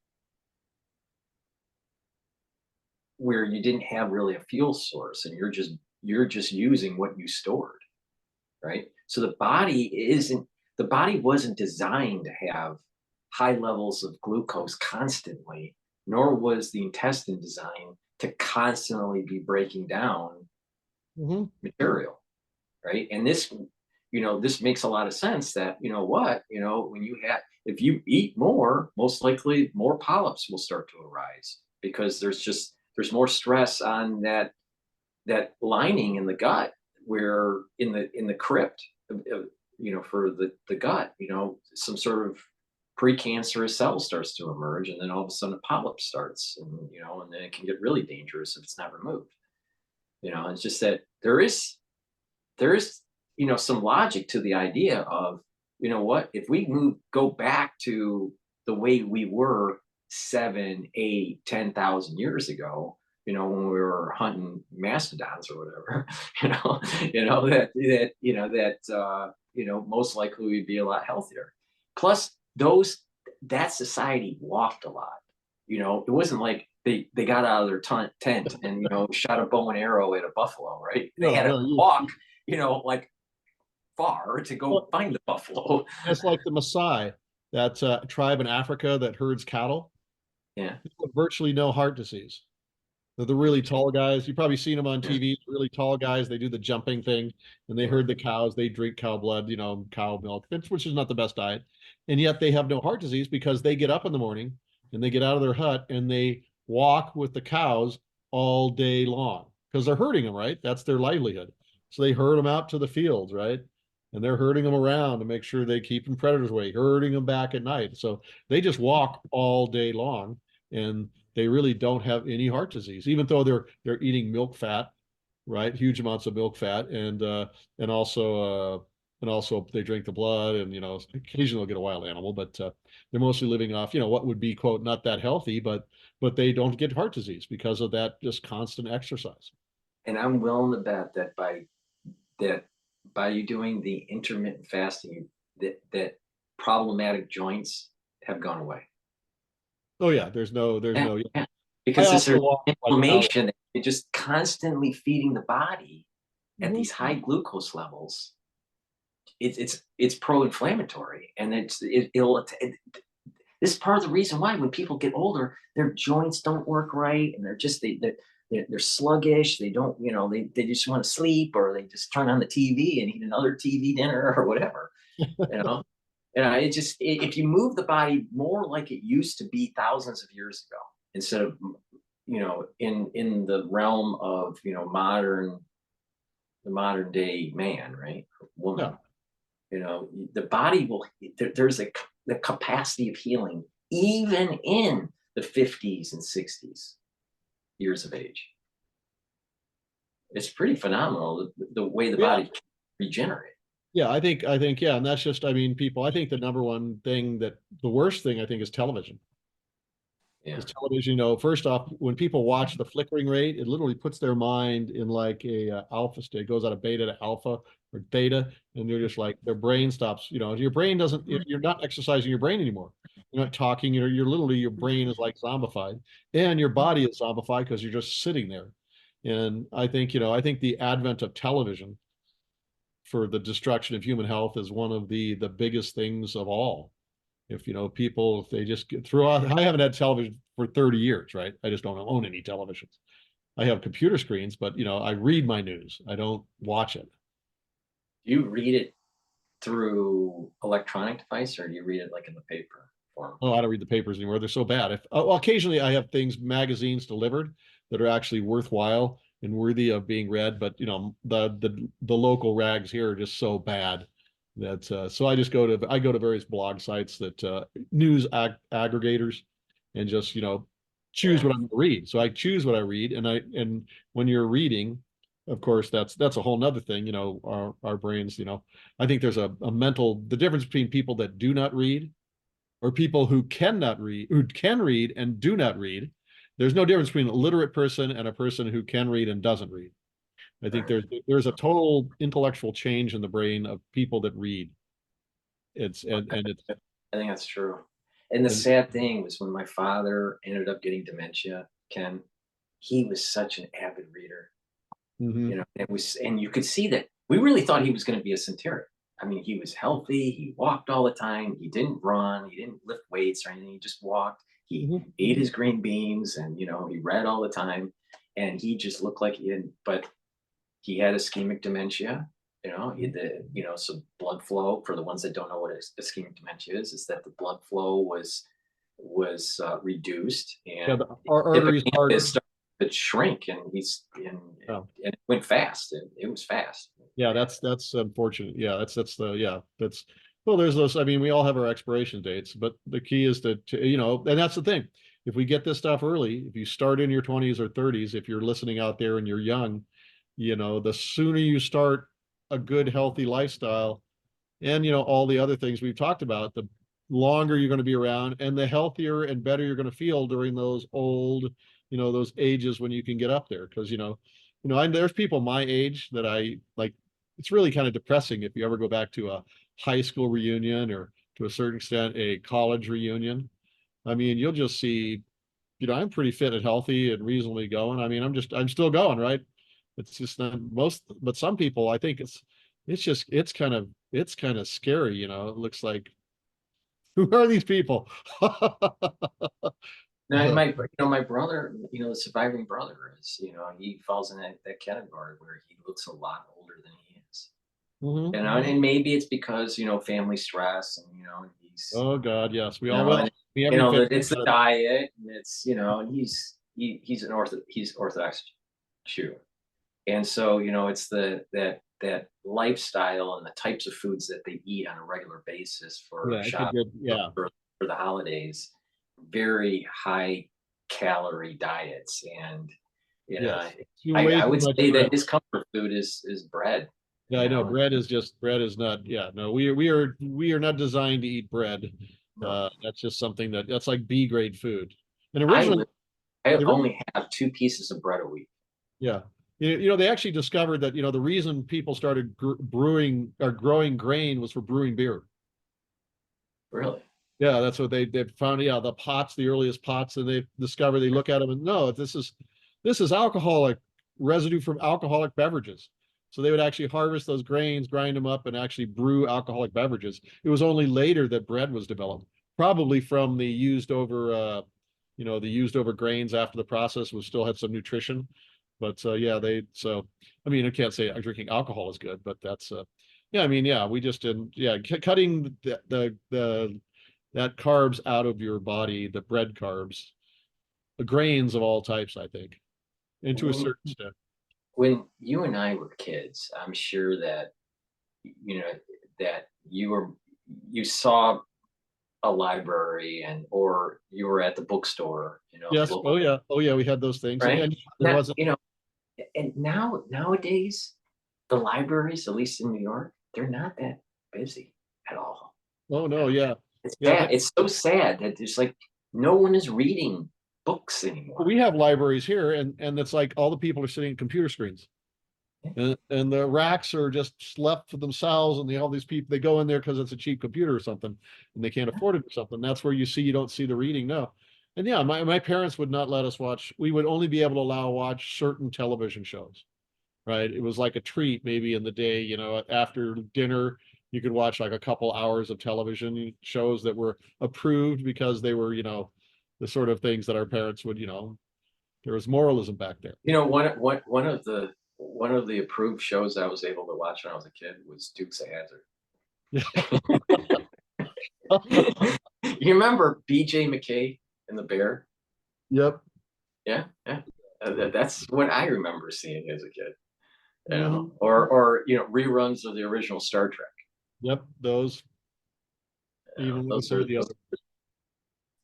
A: where you didn't have really a fuel source, and you're just using what you stored, right? So the body wasn't designed to have high levels of glucose constantly, nor was the intestine designed to constantly be breaking down
B: Hmm.
A: material, right? And this makes a lot of sense that, when if you eat more, most likely more polyps will start to arise, because there's more stress on that lining in the gut, where in the crypt for the gut, some sort of precancerous cell starts to emerge, and then all of a sudden a polyp starts, and then it can get really dangerous if it's not removed. It's just that there is some logic to the idea of, what, if we go back to the way we were 7, 8, 10,000 years ago, when we were hunting mastodons or whatever, most likely we'd be a lot healthier. Plus, that society walked a lot. It wasn't like they got out of their tent and shot a bow and arrow at a buffalo, right? They
B: No,
A: had to
B: no,
A: walk, like, far to go
B: well,
A: find the buffalo.
B: just like the Maasai, that tribe in Africa that herds cattle,
A: Yeah.
B: with virtually no heart disease. They're the really tall guys. You've probably seen them on
A: Yeah.
B: TV. Really tall guys. They do the jumping thing, and they
A: Yeah.
B: herd the cows. They drink cow blood, cow milk, which is not the best diet. And yet they have no heart disease because they get up in the morning and they get out of their hut and they walk with the cows all day long because they're herding them, right? That's their livelihood. So they herd them out to the fields, right? And they're herding them around to make sure they keep them predators away, herding them back at night. So they just walk all day long. And they really don't have any heart disease, even though they're eating milk fat, right? Huge amounts of milk fat, and also they drink the blood, and occasionally they'll get a wild animal, but they're mostly living off what would be quote not that healthy, but they don't get heart disease because of that just constant exercise.
A: And I'm willing to bet that by you doing the intermittent fasting, that problematic joints have gone away.
B: Oh yeah, there's
A: Yeah,
B: no.
A: yeah.
B: I
A: Because
B: also
A: there's
B: walk like
A: inflammation that you're just constantly feeding the body at
B: Mhm.
A: these high glucose levels. It's pro-inflammatory, and this is part of the reason why when people get older, their joints don't work right, and they're sluggish. They don't, they just want to sleep, or they just turn on the TV and eat another TV dinner or whatever. You know, if you move the body more like it used to be thousands of years ago, instead of in the realm of the modern day man, right,
B: Yeah.
A: woman, the body will, there's the capacity of healing even in the 50s and 60s years of age. It's pretty phenomenal, the way the
B: Yeah.
A: body can regenerate.
B: Yeah, I think, yeah, and that's just, I mean, people, I think the number one thing the worst thing I think is television.
A: Yeah.
B: Because television, first off, when people watch the flickering rate, it literally puts their mind in like a alpha state, goes out of beta to alpha or theta, and they're just like their brain stops. Your brain doesn't. You're not exercising your brain anymore. You're not talking. You're literally your brain is like zombified, and your body is zombified because you're just sitting there. And I think the advent of television for the destruction of human health is one of the biggest things of all. If people, if they just get through, I haven't had television for 30 years, right? I just don't own any televisions. I have computer screens, but I read my news. I don't watch it.
A: You read it through electronic device, or do you read it like in the paper form?
B: Oh, I don't read the papers anymore. They're so bad. Well, occasionally I have magazines delivered that are actually worthwhile and worthy of being read, but the local rags here are just so bad that so I go to various blog sites that news aggregators and just choose
A: Yeah.
B: what I'm going to read. So I choose what I read, and when you're reading, of course, that's a whole nother thing. Our brains. I think there's the difference between people that do not read or people who cannot read, who can read and do not read. There's no difference between a literate person and a person who can read and doesn't read. I think there's a total intellectual change in the brain of people that read. It's and it's
A: I think that's true. And the
B: and
A: sad thing was when my father ended up getting dementia, Ken, he was such an avid reader.
B: mhm.
A: And you could see that we really thought he was going to be a centurion. I mean, he was healthy. He walked all the time. He didn't run. He didn't lift weights or anything. He just walked. He
B: Mhm.
A: ate his green beans, and he read all the time. And he just looked like he didn't. But he had ischemic dementia. He had some blood flow. For the ones that don't know what ischemic dementia is that the blood flow was reduced,
B: Yeah,
A: and
B: our arteries
A: hippocampus
B: harden.
A: started to shrink, and
B: Yeah.
A: and it went fast. And it was fast.
B: Yeah,
A: And
B: that's unfortunate. Yeah, that's well, there's those. I mean, we all have our expiration dates, but the key is and that's the thing. If we get this stuff early, if you start in your 20s or 30s, if you're listening out there and you're young, the sooner you start a good, healthy lifestyle, and all the other things we've talked about, the longer you're going to be around and the healthier and better you're going to feel during those old, those ages when you can get up there. Because there's people my age that I like. It's really kind of depressing if you ever go back to a high school reunion or to a certain extent a college reunion. I mean, you'll just see, I'm pretty fit and healthy and reasonably going. I mean, I'm still going, right? It's just not but some people, I think it's kind of scary. It looks like, who are these people?
A: now, my brother, the surviving brother he falls in that category where he looks a lot older than he is.
B: Mhm.
A: And maybe it's because family stress, and he's
B: Oh God, yes, we
A: you
B: all
A: know
B: will.
A: and
B: Every family
A: it's the
B: has it.
A: diet, and it's and he's Orthodox Jew. And so, it's that lifestyle and the types of foods that they eat on a regular basis for
B: Yeah, it could
A: shop
B: get, yeah,
A: for the holidays, very high calorie diets. And
B: yes. Too
A: I
B: way too
A: would
B: much
A: say that
B: bread.
A: his comfort food is bread.
B: Yeah, I know. Bread is not. Yeah, no, we are not designed to eat bread.
A: No,
B: That's just something that's like B grade food. And
A: I
B: originally,
A: li- I
B: the
A: only have 2 pieces of bread a week.
B: Yeah. They actually discovered that, the reason people started brewing or growing grain was for brewing beer.
A: Really?
B: Yeah, that's what they found. Yeah, the pots, the earliest pots, and they discover, they look at them and no, this is alcoholic residue from alcoholic beverages. So they would actually harvest those grains, grind them up, and actually brew alcoholic beverages. It was only later that bread was developed, probably from the used over grains after the process was still had some nutrition. But yeah, I mean, I can't say drinking alcohol is good, but that's yeah, I mean, yeah, we just didn't, yeah, cutting the that carbs out of your body, the bread carbs, the grains of all types, I think, and to a
A: When
B: certain extent.
A: when you and I were kids, I'm sure that you know that you saw a library, or you were at the bookstore,
B: Yes.
A: local,
B: Oh yeah. Oh yeah. We had those things,
A: right?
B: and there
A: Now,
B: wasn't.
A: and nowadays, the libraries, at least in New York, they're not that busy at all.
B: Oh no. Yeah.
A: It's
B: Yeah.
A: sad. It's so sad that there's like no one is reading books anymore.
B: We have libraries here, and it's like all the people are sitting at computer screens. And the racks are just left for themselves, and all these people, they go in there because it's a cheap computer or something, and they can't afford it or something. That's where you don't see the reading. No. And yeah, my parents would not let us watch. We would only be able to watch certain television shows. right? It was like a treat maybe in the day, you know, after dinner, you could watch like a couple hours of television shows that were approved because they were, you know, the sort of things that our parents would, you know, there was moralism back there.
A: You know, one of the approved shows I was able to watch when I was a kid was Dukes of Hazzard. You remember BJ McKay and the Bear?
B: Yep.
A: Yeah, yeah. That's what I remember seeing as a kid. You
B: Mhm.
A: know, or you know, reruns of the original Star Trek.
B: Yep. Those,
A: You know,
B: even like I
A: those
B: said,
A: are
B: the
A: those.
B: other,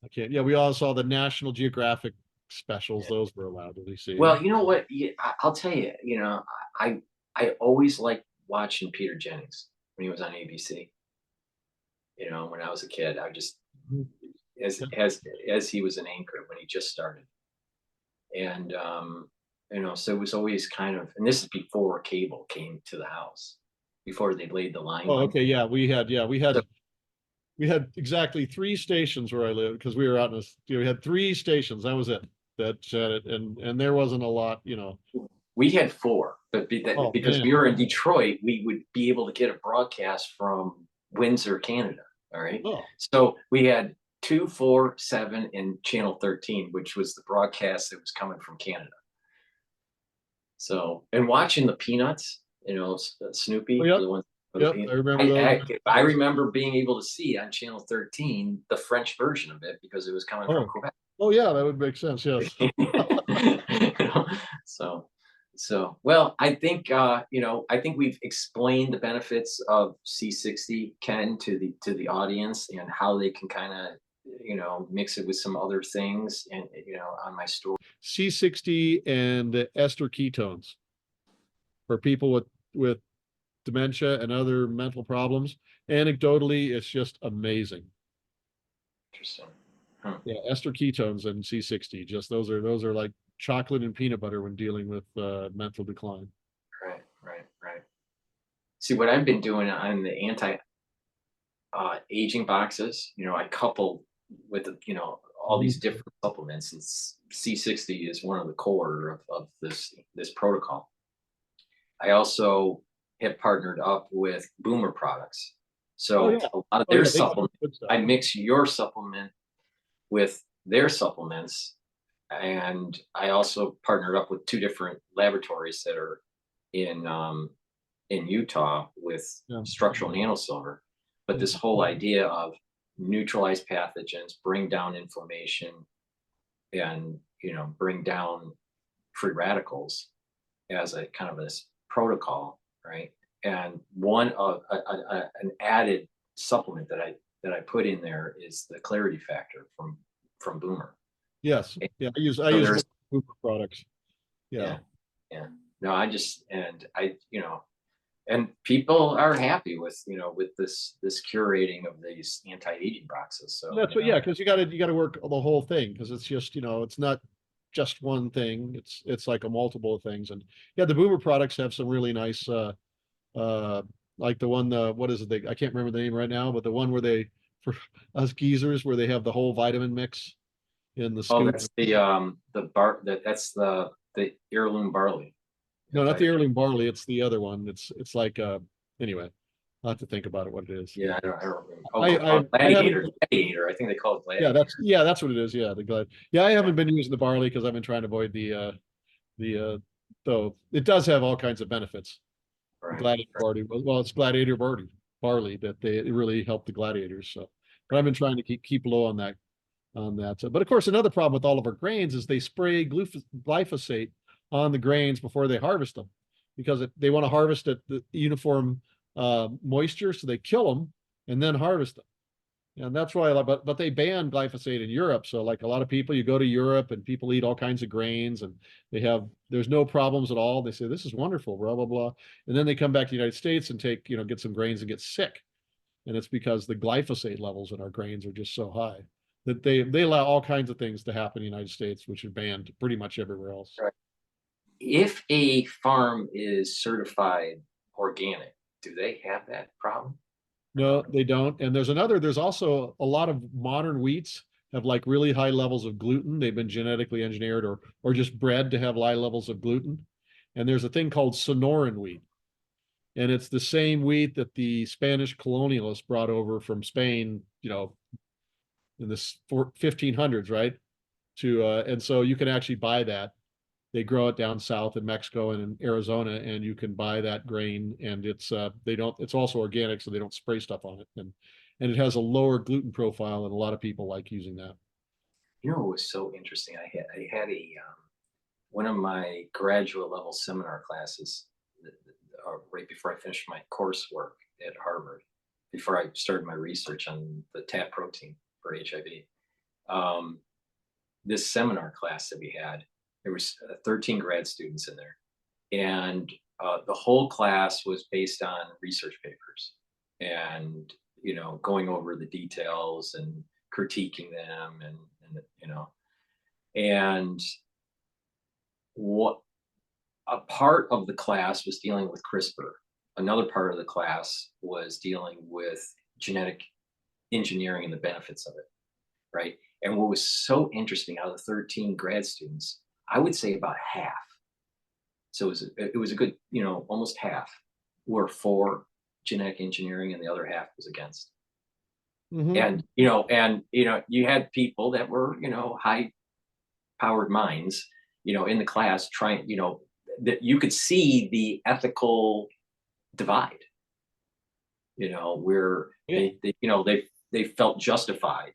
B: I can't, yeah, we all saw the National Geographic specials. Those were allowed to be seen.
A: Well, you know what? I'll tell you. You know, I I always liked watching Peter Jennings when he was on ABC. You know, when I was a kid, I just
B: Mhm.
A: as
B: Yeah.
A: as as he was an anchor when he just started, and you know, so it was always kind of, and this is before cable came to the house, before they laid the line.
B: Oh, okay. Yeah,
A: So,
B: we had exactly three stations where I lived because we were out in this, you know, we had three stations. That was it. That said it. And there wasn't a lot, you know.
A: we had four, but
B: Oh
A: because
B: man.
A: we were in Detroit, we would be able to get a broadcast from Windsor, Canada. All right.
B: Oh,
A: So we had 2, 4, 7, and Channel 13, which was the broadcast that was coming from Canada. So, and watching the Peanuts, you know,
B: oh,
A: Snoopy,
B: yep.
A: the one for the
B: Yep. I
A: Peanuts.
B: remember those.
A: I remember being able to see on Channel 13 the French version of it because it was coming from
B: Oh,
A: Quebec.
B: oh yeah, that would make sense. Yes.
A: You know, so well, I think you know, I think we've explained the benefits of C60, Ken, to the audience, and how they can kind of, you know, mix it with some other things, and you know, on my story.
B: C60 and ester ketones for people with dementia and other mental problems. Anecdotally, it's just amazing.
A: Interesting. Hmm.
B: Yeah, ester ketones and C60, just those are like chocolate and peanut butter when dealing with mental decline.
A: Right, right, right. See, what I've been doing on the anti aging boxes, you know, I couple with the, you know, all
B: Mhm.
A: these different supplements, and C60 is one of the core of this protocol. I also have partnered up with Boomer products.
B: Oh
A: So
B: yeah,
A: a lot of
B: oh
A: their
B: yeah, they got
A: supplement,
B: good stuff.
A: I mix your supplement with their supplements. And I also partnered up with two different laboratories that are in in Utah with
B: Yeah,
A: structural nanosilver. But
B: yeah.
A: this whole idea of neutralize pathogens, bring down inflammation, and you know, bring down free radicals as a kind of this protocol, right? And one of an added supplement that I put in there is the clarity factor from Boomer.
B: Yes,
A: And
B: yeah. I
A: so
B: use
A: there's
B: Uber products. Yeah.
A: yeah, yeah. No, I just, and I, you know, and people are happy with, you know, with this curating of these anti-aging boxes. So,
B: That's
A: you
B: what,
A: know,
B: yeah, because you gotta work the whole thing because it's just, you know, it's not just one thing. It's like a multiple of things. And yeah, the Boomer products have some really nice uh like the one what is it? I can't remember the name right now, but the one where they for us geezers where they have the whole vitamin mix in the
A: oh,
B: scoop.
A: that's the bar that's the heirloom barley.
B: No, not the
A: Vitamin.
B: heirloom barley, it's the other one. It's like anyway, I'll have to think about it what it is.
A: Yeah, I don't remember. Oh,
B: I haven't.
A: Gladiator. I think they call it
B: Yeah,
A: Gladiator.
B: that's what it is. Yeah, the glad. Yeah, I
A: Yeah,
B: haven't been using the barley because I've been trying to avoid the though it does have all kinds of benefits. The
A: right,
B: gladiator
A: right,
B: barley, well, it's gladiator barley that they it really help the gladiators. So, but I've been trying to keep low on that. So, but of course, another problem with all of our grains is they spray glyphosate on the grains before they harvest them because they want to harvest at the uniform moisture, so they kill them and then harvest them. And that's why, but they banned glyphosate in Europe. So like a lot of people, you go to Europe and people eat all kinds of grains and there's no problems at all. They say, this is wonderful, blah, blah, blah. And then they come back to the United States and take, you know, get some grains and get sick. And it's because the glyphosate levels in our grains are just so high that they allow all kinds of things to happen in the United States, which are banned pretty much everywhere else.
A: right. If a farm is certified organic, do they have that problem or
B: No,
A: no?
B: they don't. And there's also a lot of modern wheats have like really high levels of gluten. They've been genetically engineered or just bred to have high levels of gluten. and there's a thing called Sonoran wheat. And it's the same wheat that the Spanish colonialists brought over from Spain, you know, in the 1500s, right? And so you can actually buy that. They grow it down south in Mexico and in Arizona, and you can buy that grain. And it's also organic, so they don't spray stuff on it, and it has a lower gluten profile, and a lot of people like using that.
A: You know, it was so interesting. I had one of my graduate level seminar classes right before I finished my coursework at Harvard, before I started my research on the TAP protein for HIV. This seminar class that we had, there was 13 grad students in there, and the whole class was based on research papers, and going over the details and critiquing them, and what a part of the class was dealing with CRISPR. Another part of the class was dealing with genetic engineering and the benefits of it, right? And what was so interesting, out of the 13 grad students, I would say about half. So it was a good, almost half were for genetic engineering, and the other half was against.
B: Mhm.
A: And you had people that were high powered minds, in the class trying, that you could see the ethical divide, where
B: Yeah.
A: they felt justified,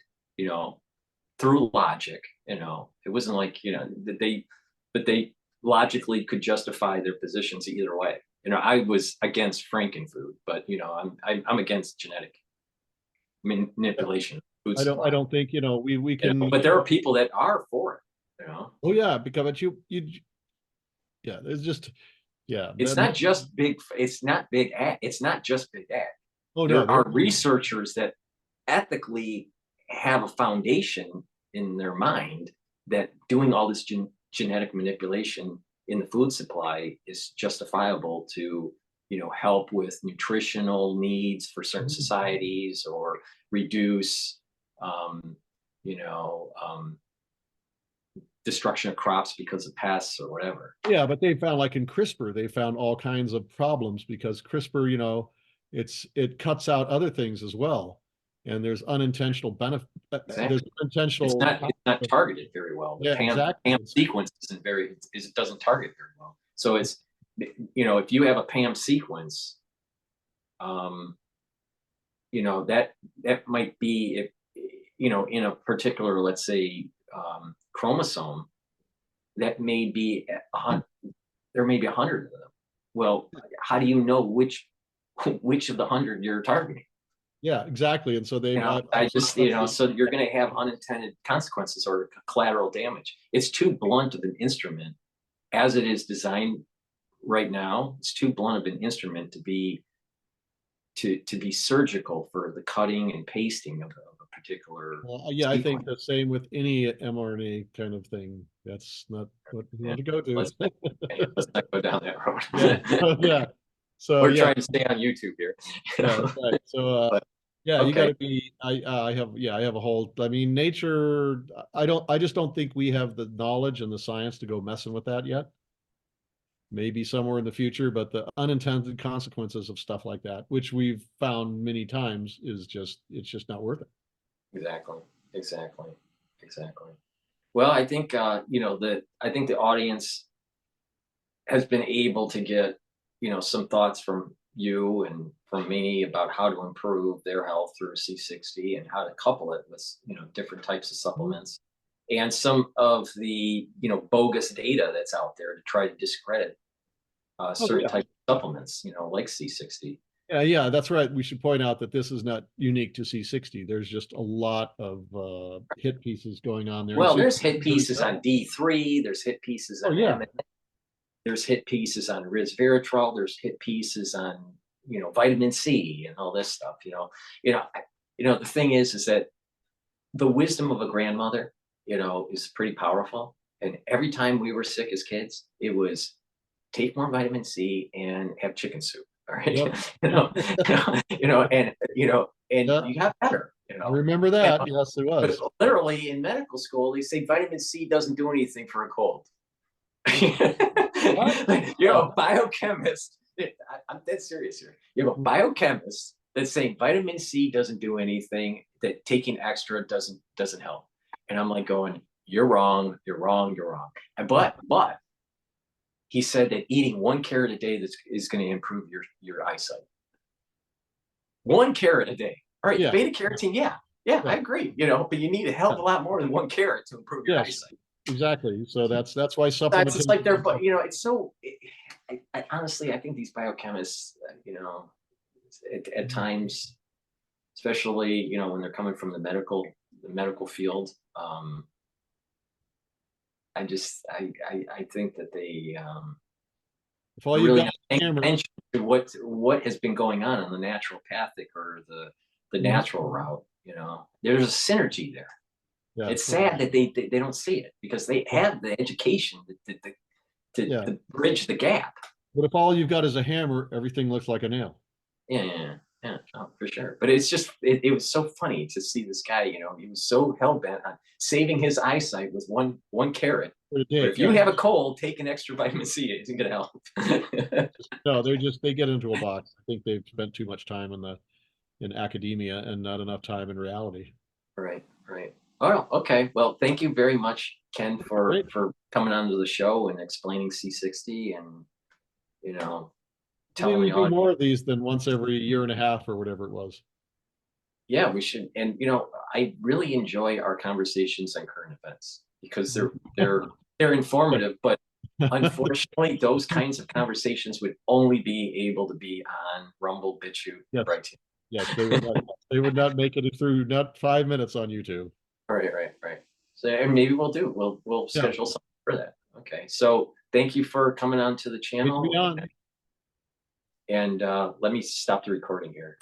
A: through logic. It wasn't like that they logically could justify their positions either way. I was against frankenfood, but I'm against genetic manipulation of food
B: I
A: supply.
B: don't think, we can.
A: But there are people that are for it.
B: Oh yeah, because but yeah, there's just, yeah.
A: It's not just big. It's not big ag. It's not just big ag.
B: Oh no,
A: There are researchers that ethically have a foundation in their mind that doing all this genetic manipulation in the food supply is justifiable to help with nutritional needs for certain societies, or reduce um, you know um, destruction of crops because of pests or whatever.
B: Yeah, but they found, like in CRISPR, they found all kinds of problems because CRISPR, it cuts out other things as well, and there's unintentional benefit. There's
A: Exactly. It's
B: unintentional.
A: not targeted very well. The
B: Yeah, exactly.
A: PAM sequence it doesn't target very well. So it's if you have a PAM sequence, um, that might be, if in a particular, let's say, chromosome, that may be there may be 100 of them. Well, how do you know which of the 100 you're targeting?
B: Yeah, exactly. And so they,
A: I just, so you're going to have unintended consequences or collateral damage. It's too blunt of an instrument as it is designed right now. It's too blunt of an instrument to be surgical for the cutting and pasting of a particular.
B: yeah, I think
A: sequence.
B: the same with any mRNA kind of thing. That's not what we want to go to.
A: Let's not go down that road.
B: Yeah, yeah. So
A: We're
B: yeah,
A: trying to stay on YouTube here.
B: yeah, that's right. So
A: But,
B: yeah, you got
A: okay.
B: to be. I have a whole. I mean, nature. I just don't think we have the knowledge and the science to go messing with that yet. Maybe somewhere in the future, but the unintended consequences of stuff like that, which we've found many times, it's just not worth it.
A: Exactly. Exactly. Exactly. Well, I think I think the audience has been able to get some thoughts from you and from me about how to improve their health through C60, and how to couple it with different types of supplements, and some of the bogus data that's out there to try to discredit
B: Oh
A: certain
B: yeah.
A: types of supplements, like C60.
B: Yeah, yeah, that's right. We should point out that this is not unique to C60. There's just a lot of hit pieces going on there.
A: Well, there's hit pieces on D3. There's hit pieces
B: Oh
A: on
B: yeah.
A: there's hit pieces on resveratrol. There's hit pieces on vitamin C and all this stuff. The thing is that the wisdom of a grandmother, is pretty powerful. And every time we were sick as kids, it was take more vitamin C and have chicken soup. All right,
B: Yep.
A: and
B: Yeah,
A: you got better.
B: I remember that. Yes, it
A: But
B: was.
A: literally in medical school, they say vitamin C doesn't do anything for a cold. You have a biochemist. I'm dead serious here. You have a biochemist that's saying vitamin C doesn't do anything, that taking extra doesn't help. And I'm like going, you're wrong, you're wrong, you're wrong. But he said that eating 1 carrot a day is going to improve your eyesight. 1 carrot a day. All right,
B: Yeah.
A: beta carotene, yeah, I agree. You know, but you need a hell of a lot more than 1 carrot to improve your eyesight.
B: Exactly. So that's why
A: That's just like
B: supplementation.
A: but you know, it's so. I honestly, I think these biochemists, you know, at times, especially you know when they're coming from the medical field, I think that they
B: If all you've
A: really
B: got
A: not
B: is a
A: paying
B: hammer,
A: attention to what has been going on the naturopathic or the natural route. You know, there's a synergy there.
B: yeah,
A: It's sad that they don't see it because they have the education
B: yeah.
A: to bridge the gap.
B: But if all you've got is a hammer, everything looks like a nail.
A: Yeah, oh, for sure. But it's just it was so funny to see this guy. You know, he was so hell bent on saving his eyesight with one carrot.
B: For a
A: But
B: day,
A: if you have a cold, take an extra vitamin C. It isn't going to help.
B: no, they get into a box. I think they've spent too much time in academia and not enough time in reality.
A: Right, right. Oh, okay. Well, thank you very much, Ken,
B: Great.
A: for coming onto the show and explaining C60 and you know
B: Maybe
A: telling
B: we
A: the
B: do
A: audience.
B: more of these than once every year and a half or whatever it was.
A: Yeah, we should. And you know, I really enjoy our conversations on current events because they're informative, but unfortunately, those kinds of conversations would only be able to be on Rumble, Bitchute,
B: Yes,
A: Brighteon.
B: yes, they would not make it through not 5 minutes on YouTube.
A: Right. So and maybe we'll
B: Yeah,
A: schedule something for that. Okay. So thank you for coming on to the
B: great to be
A: channel
B: on.
A: and let me stop the recording here.